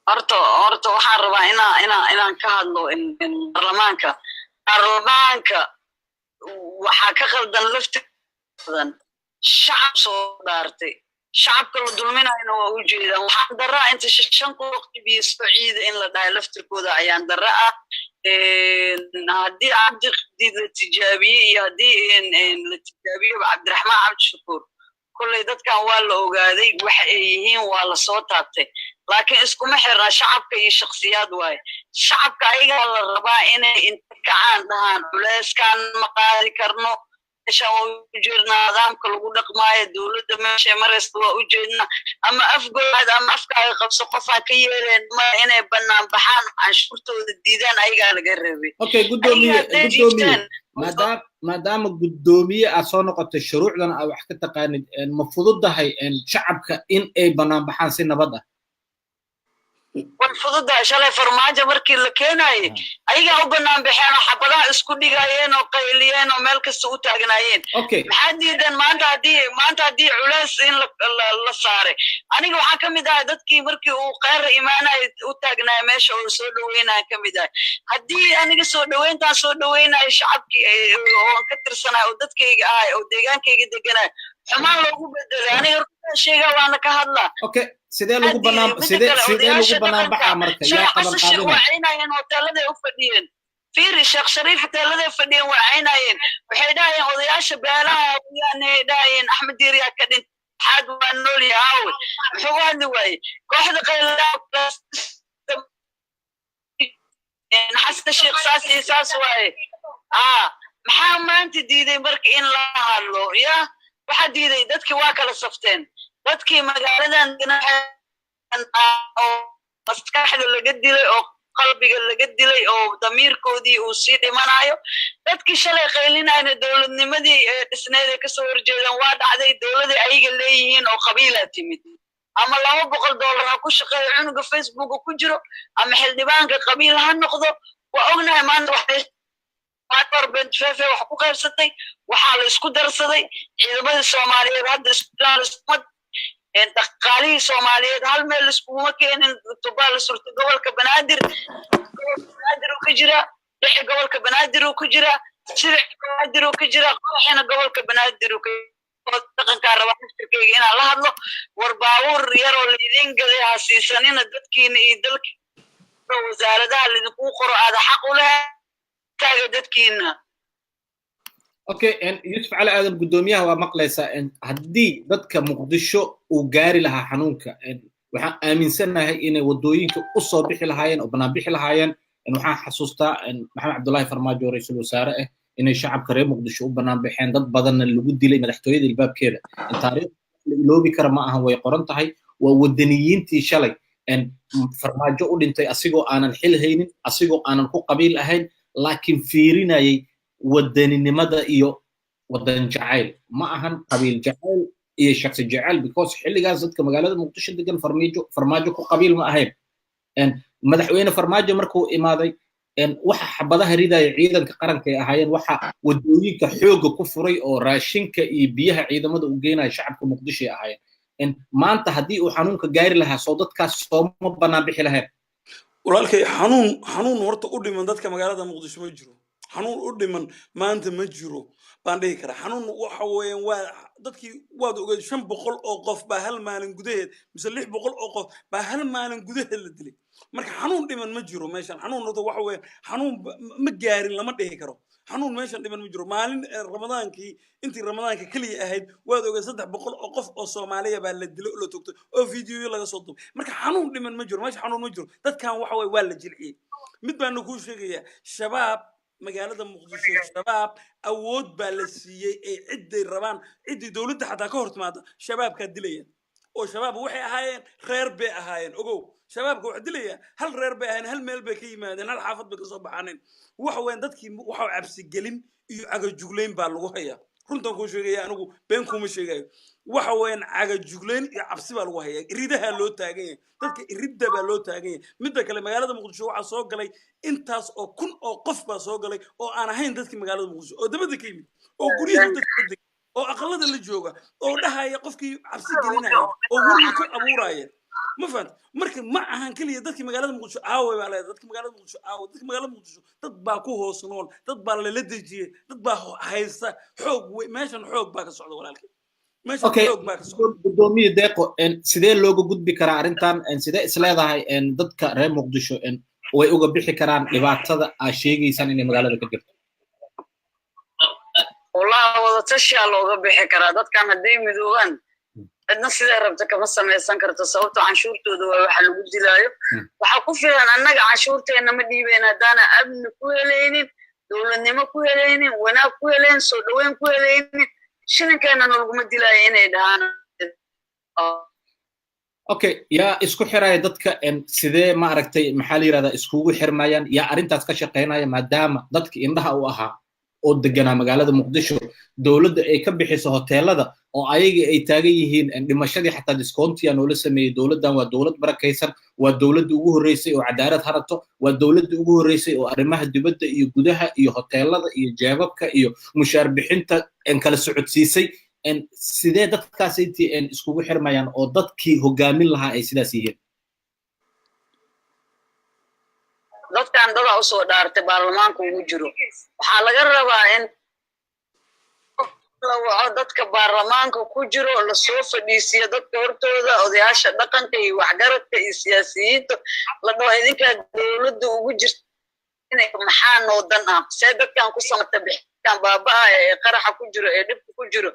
horta waxaan rabaa inaan ka hadlo baarlamaanka waxaa ka qaldan laftidan shacab soo dhaartay shacabka la dulminayna waa u jeedaan waxaan daraa inta shanku waqti biyo ciida in la dhahay laftirkooda ayaan dara ah haddii cabdi la tijaabiye iyo haddii la tijaabiyo cabdiraxmaan cabdishakuur kolley dadkan waa la ogaaday waxa ay yihiin waa la soo taabtay laakiin iskuma xirna shacabka iyo shakhsiyaad waaye shacabka ayagaa la rabaa inay inta kacaan dhahaan culeyskaan ma qaadi karno meeshaan waa u jeednaa nidaamka lagu dhaqmaayo dowladda meeshay maraysta waa u jeednaa ama afgoodaad ama afkaaga qabso qofaan ka yeeleen ma inay bannaan baxaan canshuurtooda diidaan ayagaa laga reebay okay maadaama guddoomiye aad soo noqotay shuruucdan aad wax ka taqaanid ma fududahay shacabka in ay bannaan baxaan si nabad ah way fududahay shalay farmaajo markii la keenayay ayagaa u bannaan baxeen oo xabadaha isku dhigayeen oo qayliyeen oo meel kasta u taagnaayeen maxaa diidan maanta haddii culays in la saaray aniga waxaa ka mid ahay dadkii markii uu kheyra imaanaya u taagnaaya meesha oo soo dhaweynaya ka mid ahay haddii aniga soo dhaweyntaan soo dhaweynaya shacabkii oo ka tirsanaya oo dadkayga ahay oo deegaankayga deganaya xumaan loogu bedelay aniga runtaa sheegaa waana ka hadlaa sidee lagu bannaan baxaa marka yaa qaban qaadinaya wacaynayeen hoteeladay u fadhiyeen fiiri sheekh shariif hoteeladay fadhiyeen wacaynayeen waxay dhahayeen odayaasha beelaha hawiyaanay dhahayeen axmed diiriyaa ka dhin xaad waa nool yahawe muxuu u hadli waaye kooxda xasan sheekh saas iyo saas waaye maxaa maanta diiday marka in la hadlo ya waxaa diiday dadkii waa kala safteen dadkii magaaladan oo maskaxda laga dilay oo qalbiga laga dilay oo damiirkoodii uu sii dhimanayo dadkii shalay qaylinayna dowladnimadii dhisneed ay kasoo horjeedaan waa dhacday dowladay ayaga leeyihiin oo qabiilaa timid ama $200 ha ku shaqeeyo cunuga facebooka ku jiro ama xildhibaanka qabiil ha noqdo waa ognahay maanta wax ku qaybsatay waxaa la isku darsaday ciidamadii soomaaliyeed hadda dhaqaalihii soomaaliyeed hal meel iskuguma keenin tubaa la surta gobolka banaadir uu ka jira dhexi gobolka banaadir uu ku jira siric banaadir uu ka jira qoxina gobolka banaadir uu ka dhaqankaa raba naftirkeyga inaan la hadlo war baabuur yaroo laydin gaday ha siisanina dadkiina iyo dalki wasaaradaha laydinku qoro aada xaq u leh taaga dadkiina okay yusuf cali aadan guddoomiyaha waa maqlaysaa haddii dadka muqdisho uu gaari lahaa xanuunka waxaan aaminsanahay inay wadooyinka u soo bixi lahaayeen oo bannaan bixi lahaayeen waxaan xasuustaa maxamed cabdullaahi farmaajo ra'iisul wasaare ah inay shacabka reer muqdisho u bannaan baxeen dad badanna lagu dilay madaxtooyada ilbaabkeeda taariikh la iloobi kara ma ahan way qoran tahay waa wadaniyiintii shalay farmaajo u dhintay asigoo aanan xil haynin asigoo aanan ku qabiil ahayn laakiin fiirinayay wadaninimada iyo wadan jacayl ma ahan qabiil jacayl iyo shakhsi jacayl because xilligaas dadka magaalada muqdisho degan farmaajo ku qabiil ma ahayn madaxweyne farmaajo markuu imaaday waxa xabadaha ridaya ciidanka qaranka ay ahaayeen waxa wadooyinka xooga ku furay oo raashinka iyo biyaha ciidamada u geynaya shacabka muqdisho ay ahaayeen maanta haddii uu xanuunka gaari lahaa soo dadkaas sooma bannaan bixi lahayn walaalkay xanuun horta u dhiman dadka magaalada muqdisho ma jiro xanuun u dhiman maanta ma jiro baan dhihi karaa xanuun waxa weeyaan waa dadkii waad ogeed 500 oo qof baa hal maalin gudaheed mise 600 oo qof baa hal maalin gudaheed la dilay marka xanuun dhiman ma jiro meeshan xanuun waxa weeyaan xanuun ma gaarin lama dhihi karo xanuun meeshan dhiman ma jiro maalin ramadaankii intii ramadaanka kaliya ahayd waad ogeed 300 oo qof oo Soomaaliya baa la dilay oo la toogtay oo fiidiyo laga soo duubay marka xanuun dhiman ma jiro meesha xanuun ma jiro dadkan waxa weey waa la jilciyay mid baan ku sheegayaa shabaab magaalada muqdisho shabaab awood baa la siiyay ee ciday rabaan cidii dawladda xataa ka hortimaada shabaabka dilaya oo shabaab waxay ahaayeen reer bay ahaayeen ogow shabaabka wax dilaya hal reer bay ahaayeen hal meel bay ka yimaadeen hal xaafad bay ka soo baxaneen waxa weyn dadkii waxa cabsi gelin iyo aga jugleyn baa lagu hayaa runtan kuu sheegaya anigu been kuma sheegayo waxa weeyaan caga jugleen iyo cabsi baa lagu hayaa iridaha loo taagan yahay dadka iridda baa loo taagan yahay midda kale magaalada muqdisho waxaa soo galay intaas oo kun oo qof baa soo galay oo aan ahayn dadkii magaalada muqdisho oo dabadda ka yimid oo guryaha dadka degay oo aqalada la jooga oo dhahaya qofkii cabsi gelinaya oo guriga ku abuuraya ما فهمت مركز ما عن كل يدك مجالات مقدسة عاوي على يدك مجالات مقدسة عاوي يدك مجالات مقدسة تطبع كوه صنول تطبع للدجي تطبع هيسا حوق ماشان حوق باك الصعود ولا الكل ماشان حوق باك الصعود بدومي دقيقة إن سيدي لوجو جود بكرة أرنتان إن سيدي إسلام هاي إن ضد كريم مقدسة إن ويوجو بيحكي كران لبعض هذا أشياء يسان إن مجالات كتير والله وضع تشيا لوجو بيحكي كرا ضد كان هدي مدوغان أنا سيدا ربتك مصر ما يسنكر تصوت عشورته دوا وحلو بدي لايو وحكوفي أنا نجا عشورته إنما دي بين دانا أبن كويلين دول إنما كويلين ونا كويلين صدوين كويلين شنو كان أنا لقوم بدي لايين دهانا أوكي يا إسكو حراي ضدك إن سيدا ما عرفتي محلي هذا إسكو حرمايان يا أرنت أتكشقينا يا مدام ضدك إنها وأها oo deganaa magaalada muqdisho dawladda ay ka bixiso hoteelada oo ayaga ay taagan yihiin dhimashadii xataa discountiya noola sameeyay dawladdan waa dawlad barakaysan waa dawladda ugu horeysay oo cadaalad harato waa dawladda ugu horeysay oo arrimaha dibadda iyo gudaha iyo hoteelada iyo jeebabka iyo mushaar bixinta kala socodsiisay sidee dadkaas intii iskugu xirmayaan oo dadkii hogaamin lahaa ay sidaas yihiin dadkan dada u soo dhaartay baarlamaanka ugu jiro waxaa laga rabaa in dadka baarlamaanka ku jiro la soo fadhiisiyo dadka hortooda odayaasha dhaqanka iyo waxgaradka iyo siyaasiyiinta la dhaho idinka dawladda ugu jirta inay maxaa noo dan ah see dadkan ku samata bixintaan baabaa ee qaraxa ku jiro ee dhibka ku jiro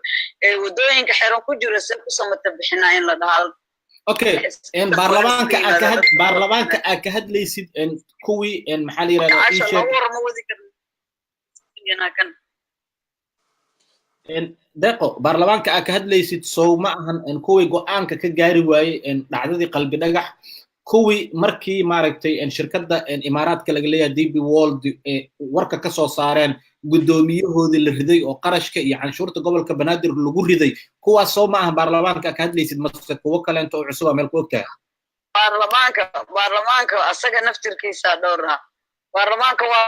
ee wadooyinka xiran ku jiro see ku samata bixinaa in la dhahaa اوكي ان بارلمانك اكهد ليسد ان كوي ان محل يرادا ان دقو بارلمانك اكهد ليسد سو ما اهن ان كوي go'aanka ka gaari waayay in dhacdadii qalbi dhagax kuwi markii maaragtay in shirkadda in imaaraadka laga leeyahay DP World warka ka soo saareen gudoomiyahoodii la riday oo qarashka iyo canshuurta gobolka Banaadir lagu riday kuwaas soo ma aha baarlamaanka ka hadlaysid mas'uuliyad kuwa kale inta uu cusub meel ku ogtahay baarlamaanka asaga naftirkiisa dhowra baarlamaanka waa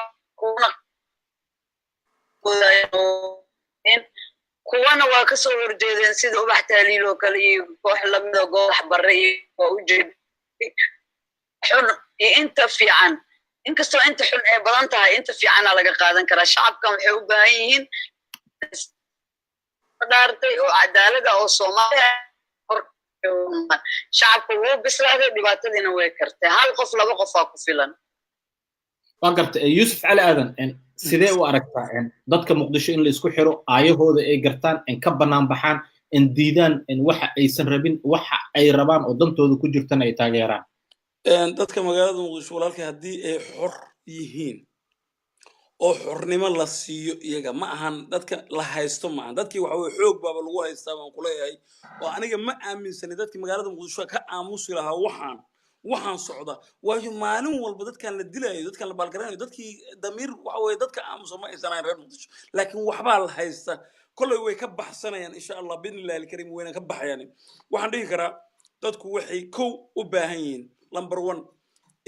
kuwana waa ka soo horjeedeen sida ubax taaliil oo kale iyo koox lamid ah goox barre oo u jeed xun inta fiican inkastoo inta xun ee badan tahay inta fiican laga qaadan karaa shacabkan waxay u baahan yihiin dhaartay oo cadaalad ah oo Soomaaliya shacabku wuu bislaaday dhibaatadiina way kartay hal qof laba qof ku filan وقرت يوسف علي آذن إن سيدي وأركتا إن ضدك مقدشة إن اللي يسكو حرو آيهو ذا إي قرتان إن كبنان بحان إن ديدان إن وحا أي سنربين وحا أي ربان ودنتو ذا كجرتان أي تاغيران ضدك مقالة مقدشة ولالك هدي أي حر يهين أو حرنما لا سيو يجا ما أهان ضدك لا هايستو ما أهان ضدك وحوي حوق بابا لغو هايستا من كلها هاي وأنا ما أمن سنة ضدك مقالة مقدشة كأموس لها waxaan socda waayo maalin walba dadkan la dilayo dadkan la balgaranayo dadkii damiir waxa way dadka aamuso ma aysan reer muqdisho laakiin waxba la haysta kulay way ka baxsanayaan insha Allah billahi alkarim wayna ka baxayaan waxaan dhihi karaa dadku waxay kow u baahan yihiin number 1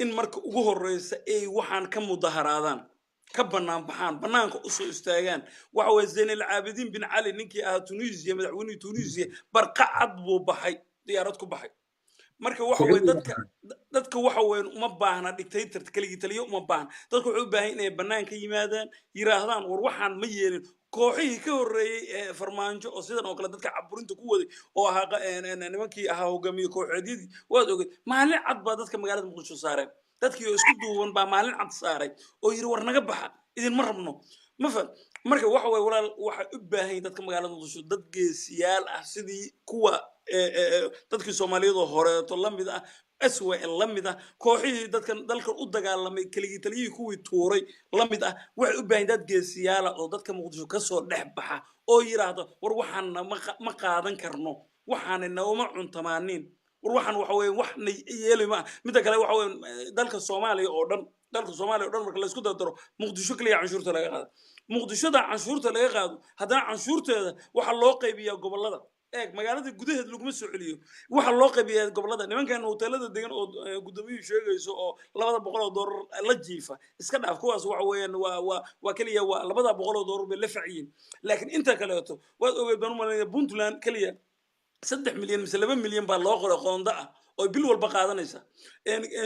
in marka ugu horeysa ay waxaan ka mudaharaadaan ka banaan baxaan banaanka u soo istaagaan waxa way Zainul Abidin bin Ali ninkii ah Tunisia madaxweynaha Tunisia barqacad buu baxay diyaarad ku baxay marka waxa way dadka waxa weyn uma baahna dictator kaliya taliyo uma baahna dadku wuxuu u baahan inay banaanka yimaadaan yiraahdaan war waxaan ma yeelin kooxihii ka horeeyay farmaanjo oo sidan oo kale dadka caburinta ku waday oo ahaa nimankii ahaa hogaamiye kooxeedii waad ogay maalin cad baa dadka magaalada Muqdisho saareen dadkii oo isku duuban baa maalin cad saaray oo yiri war naga baxa idin ma rabno ma fahad marka waxa way walaal waxa u baahan dadka magaalada Muqdisho dad geesiyaal ah sidii kuwa dadkii Soomaaliyeed oo horeeto lamid ah SWL lamid ah kooxihii dadkan dalka u dagaalamay kaliya taliyii kuwii tuuray lamid ah waxay u baahan dad geesiyaal oo dadka Muqdisho ka soo dhex baxa oo yiraahdo war waxaan ma qaadan karno waxaan uma cuntamaanin war waxaan waxa weey wax yeelay ma mid kale waxa weey dalka Soomaaliya oo dhan dalka Soomaaliya oo dhan marka la isku dardaro muqdisho kaliya canshuurta laga qaado muqdishoda canshuurta laga qaado haddana canshuurteeda waxa loo qaybiyaa gobolada eeg magaalada gudaheed laguma soo celiyo waxa loo qaybiyaa gobolada nimankan hoteelada degan oo gudoomiyuhu sheegayso oo $200 la jiifa iska dhaaf kuwaas waxa weeyaan waa kaliya waa $200 bay la faciyin laakiin inta kaleeto waad ogeed baan u maleeyaa Puntland kaliya 3 milyan mise 2 milyan baa loo qoray qoonda ah oo bil walba qaadanaysa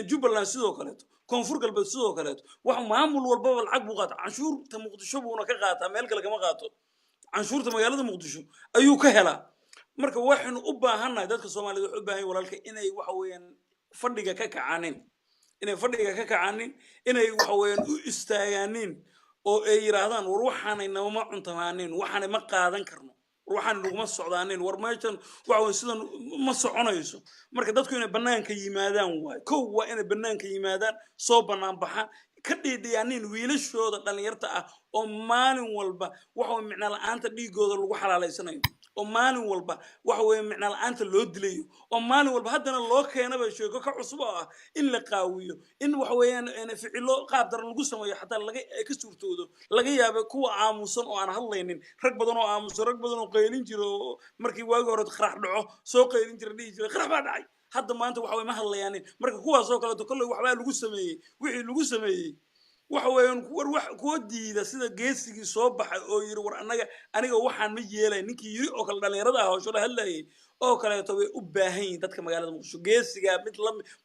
Jubbaland sidoo kaleeto koonfur galbeed sidoo kaleeto wax maamul walba lacag buu qaataa canshuurta muqdisho buuna ka qaataa meel kale kama qaato canshuurta magaalada muqdisho ayuu ka helaa marka waxaanu u baahannahay dadka Soomaaliyeed waxay u baahan yihiin walaalka inay waxa weeyaan fadhiga ka kacaanin inay waxa weeyaan u istaagaaniin oo ay yiraahdaan war waxaanay nama cuntamaanin waxaanay ma qaadan karno waxaan laguma socdaanin war meeshan waxa sidan ma soconayso marka dadku inay banaanka yimaadaan waay waa inay banaanka yimaadaan soo banaan baxaan ka dhiidhiyaanin wiilashooda dhalinyarta ah oo maalin walba waxa micna la'aanta dhiigooda lagu xalaaleysanayo oo maalin walba waxa weeye micna la'aanta loo dilayo oo maalin walba haddana loo keenaba sheeko ka cusub ah in la qaawiyo in waxa weeyaan ficilo qaab dar lagu sameeyo xataa laga ka suurtoodo laga yaabo kuwa aamusan oo aan hadlaynin rag badan oo aamusan rag badan oo qeylin jiro markii waagi hore qarax dhaco soo qeylin jira dhigi jira qarax baa dhacay hadda maanta waxa way ma hadlayaan marka kuwaas oo kale kolley waxba lagu sameeyay wixii lagu sameeyay waxa weeyaan wax kuwa diida sida geesigii soo baxay oo yiri war aniga waxaan ma yeelay ninkii yiri oo kale dhalinyarada ah oo soo hadlayay oo kaleeto way u baahan yihiin dadka magaalada muqdisho geesiga mid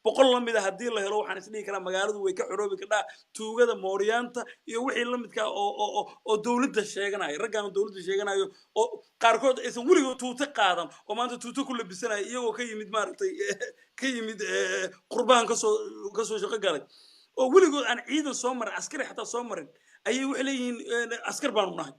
boqol la mid ah hadii la helo waxaan isdhihi karaa magaaladu way ka xoroobi kadhaa tuugada mooryaanta iyo wixii la midka oo dawladda sheeganayo raggan dawladda sheeganayo oo qaarkood aysan weligood tuuta qaadan oo maanta tuuta ku labisanayo iyagoo ka yimid maaragtay ka yimid qurbaan ka soo shaqo galay oo weligood aan ciidan soo marin askari xataa soo marin ayay waxay leeyihiin askar baanu nahay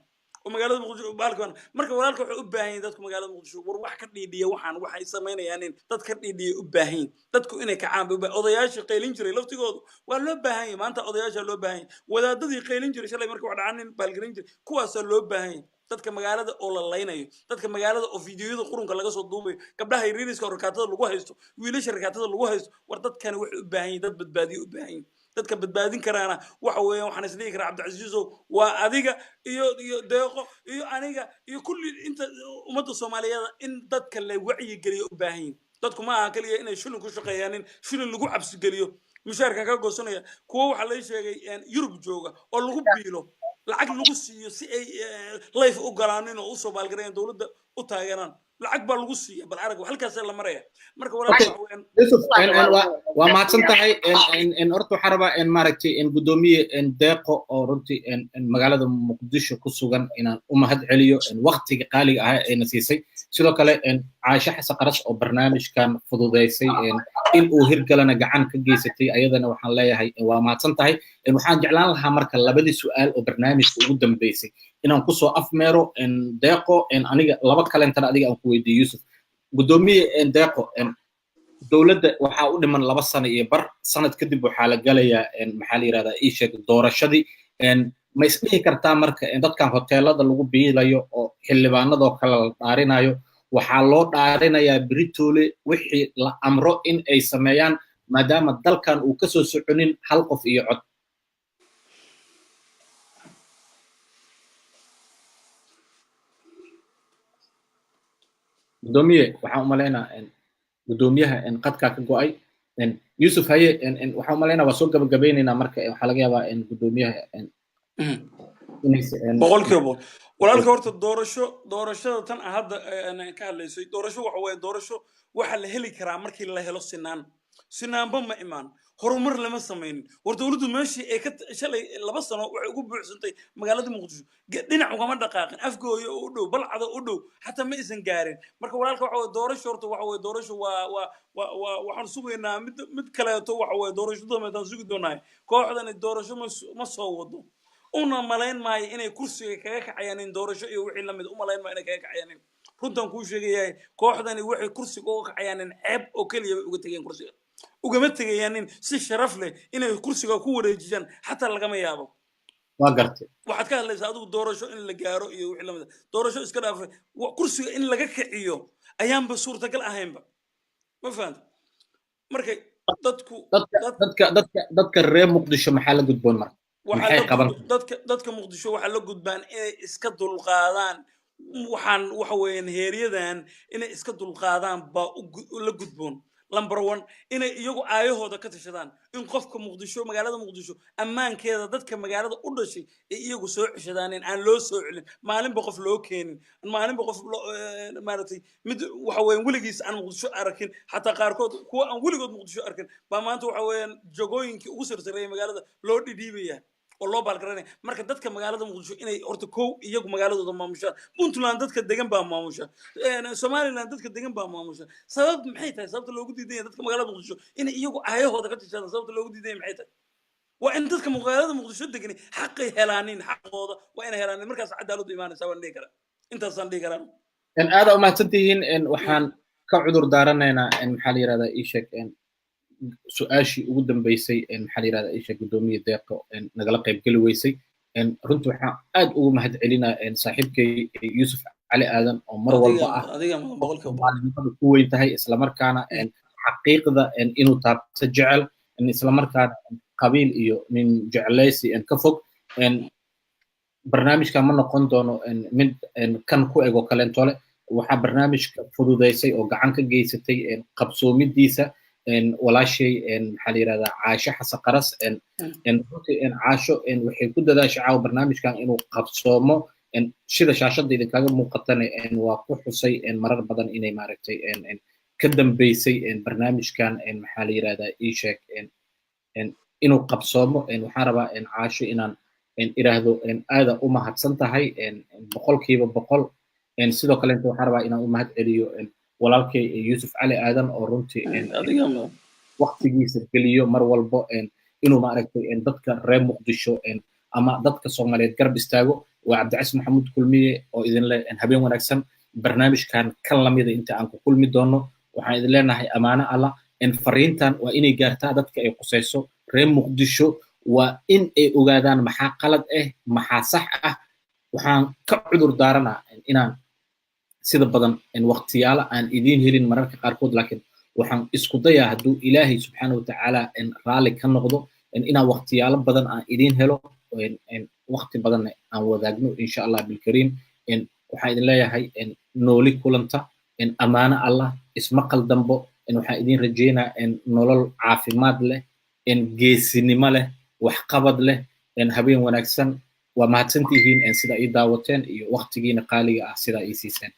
oo magaalada muqdisho baalkan marka walaalka wuxuu u baahan yahay dadka magaalada muqdisho war wax ka dhiidhiya waxay sameynayaan dad ka dhiidhiya u baahan dadku inay kacaan odayaasha qeylin jiray laftigoodu waa loo baahan yahay maanta odayaasha loo baahan yahay wadaadadii qeylin jiray shalay markii wax dhacaan baalgelin jiray kuwaas loo baahan yahay dadka magaalada oo la laynayo dadka magaalada oo fiidiyoyada qurunka laga soo duubayo gabdhaha yariiska rakaadada lagu haysto wiilasha rakaadada lagu haysto war dadkan waxay u baahan yihiin dad badbaadiyo u baahan yihiin dadka badbaadin karaana waxa weeyaan waxaan isdhihi karaa Cabdicasiisow waa adiga iyo deeqo iyo aniga iyo kulli inta ummadda Soomaaliyeed in dadka la wacyi geliyo u baahan yihiin dadku ma aha kaliya inay shilin ku shaqeeyaan shilin lagu cabsi geliyo mushaarka ka goosanaya kuwa waxa la sheegay Yurub jooga oo lagu biilo lacag lagu siiyo si ay life u galaanin oo u soo baalgareeyaan dawladda u taageeraan lacag baa lagu siiya bal arag halkaas la maraya marka waa mahadsan tahay horta waxaan rabaa maaragtay gudoomiye deeqo oo runtii magaalada muqdisho ku sugan inaan u mahad celiyo waqtiga qaaliga ah ee na siisay sidoo kale Caasha Xasan Qaras oo barnaamijkan fududeysay in uu hirgalana gacan ka geysatay ayadana waxaan leeyahay waa mahadsan tahay waxaan jeclaan lahaa marka labadii su'aal oo barnaamijka ugu dambeysay inaan ku soo afmeero deeqo aniga laba kalentana adiga aan ku weydiiyo Yusuf gudoomiye deeqo dawladda waxa u dhiman 2 sano iyo bar sanad kadib waxa la galayaa maxaa la yiraahdaa ii sheeg doorashadii ma isdhihi kartaa marka dadkan hoteelada lagu biilayo oo xildhibaanadoo kale la dhaarinayo waxaa loo dhaarinayaa Britole wixii la amro in ay sameeyaan maadaama dalkan uu ka soo soconin hal qof iyo cod gudoomiye waxaan u maleynaa gudoomiyaha qadka ka go'ay Yusuf haye waxaan u maleynaa waa soo gabagabeynayna marka waxa laga yaabaa gudoomiyaha boqolkiiba walaalka horta doorashada tan hadda ka hadlaysay doorasho waxa weeye doorasho waxa la heli karaa markii la helo sinaanba ma imaan horumar lama sameyn war dawladdu meeshii ay ka shalay 2 sano waxay ugu buuxsantay magaalada muqdisho dhinac ugama dhaqaaqin afgooyo u dhow balcada u dhow xataa ma isan gaarin marka walaalka waxa weeye doorasho horta waxa weeye doorasho waxaan sugaynaa mid kaleeto waxa weeye doorashada meedan sugi doonaa kooxdan doorasho ma soo wado una malayn maayo inay kursiga kaga kacayaan doorasho iyo wixii la mid u malayn maayo inay kaga kacayaan runtan ku sheegayay kooxdani waxay kursiga uga kacayaan ceeb oo kaliya uga tageen kursiga ugama tagayaan si sharaf leh inay kursiga ku wareejiyaan xataa laga ma yaabo waa gartay waxaad ka hadlaysaa adigu doorasho in la gaaro iyo wixii la mid doorasho iska dhaafay kursiga in laga kiciyo ayaanba suurtagal ahaynba ma fahanto marka dadka reer muqdisho maxaa la gudboon marka maxay qaban dadka muqdisho waxaa la gudbaan inay iska dulqaadaan waxaan waxa weeyaan heeryadan inay iska dulqaadaan baa la gudboon number 1 inay iyagu aayahooda ka tashadaan in qofka muqdisho magaalada muqdisho ammaankeeda dadka magaalada u dhashay ay iyagu soo ceshadaan in aan loo soo celin maalinba qof loo keenin maalinba qof maaragtay mid waxa weeyaan weligiis aan muqdisho arkin xataa qaarkood kuwa aan weligood muqdisho arkin baa maanta waxa weeyaan jagooyinkii ugu sarsareeyay magaalada loo dhidhiibaya oo loo baalgaranay marka dadka magaalada muqdisho inay horta kow iyagu magaaladooda maamushaan puntland dadka degan baa maamusha somaliland dadka degan baa maamusha sabab maxay tahay sababta loogu diidan yahay dadka magaalada muqdisho inay iyagu aayahooda ka tashadaan sababta loogu diidan yahay maxay tahay waa in dadka magaalada muqdisho degan xaqay helaanin xaqooda waa inay helaanin markaas cadaaladu imaanaysaa waan dhihi karaa intaasaan dhihi karaa aad u mahadsantihiin waxaan ka cudur daaranaynaa maxaa la yirahdaa ii sheeg su-aashii ugu dambeysay maxaa la yirahdaa isha gudoomiye deeqo nagala qayb geli weysay runtii waxaan aad ugu mahad celinaa saaxiibkay Yusuf Cali Aadan oo mar walba ah maalinimada ku weyn tahay isla markaana xaqiiqda inuu taabto jecel isla markaana qabiil iyo nin jeclaysi ka fog barnaamijka ma noqon doono mid kan ku ego kaleentole waxaa barnaamijka fududeysay oo gacan ka geysatay qabsoomidiisa walaashay maxaa la yirahdaa caasho xasan qaras caasho waxay ku dadaashay caawa barnaamijkan inuu qabsoomo sida shaashada idinkaga muuqatana waa ku xusay marar badan inay maaragtay ka dambeysay barnaamijkan maxaa la yirahdaa ii sheeg inuu qabsoomo waxaan rabaa caasho inaan iraahdo aada u mahadsan tahay 100% sidoo kale waxaan rabaa inaan u mahad celiyo walaalkay Yusuf Cali Aadan oo runtii waqtigiisa geliyo mar walba inuu maaragtay dadka reer muqdisho ama dadka Soomaaliyeed garab istaago waa Cabdicasiis Maxamuud Kulmiye oo idin leh habeen wanaagsan barnaamijkan kan lamida inta aan ku kulmi doono waxaan idin leenahay amaano Allah fariintan waa inay gaartaa dadka ay qusayso reer muqdisho waa in ay ogaadaan maxaa qalad maxaa sax ah waxaan ka cudur daaranaa inaan sida badan waqtiyaala aan idin helin mararka qaarkood laakiin waxaan isku dayaa hadduu ilaahay subxaanahu watacaala raali ka noqdo inaan waqtiyaalo badan aan idin helo waqti badan aan wadaagno insha allah bilkariim waxaan idin leeyahay nooli kulanta amaano allah ismaqal dambo waxaan idin rajeynaa nolol caafimaad leh geesinimo leh waxqabad leh habeen wanaagsan waa mahadsantihiin sida ii daawateen iyo waqtigiina qaaliga ah sida ii siiseen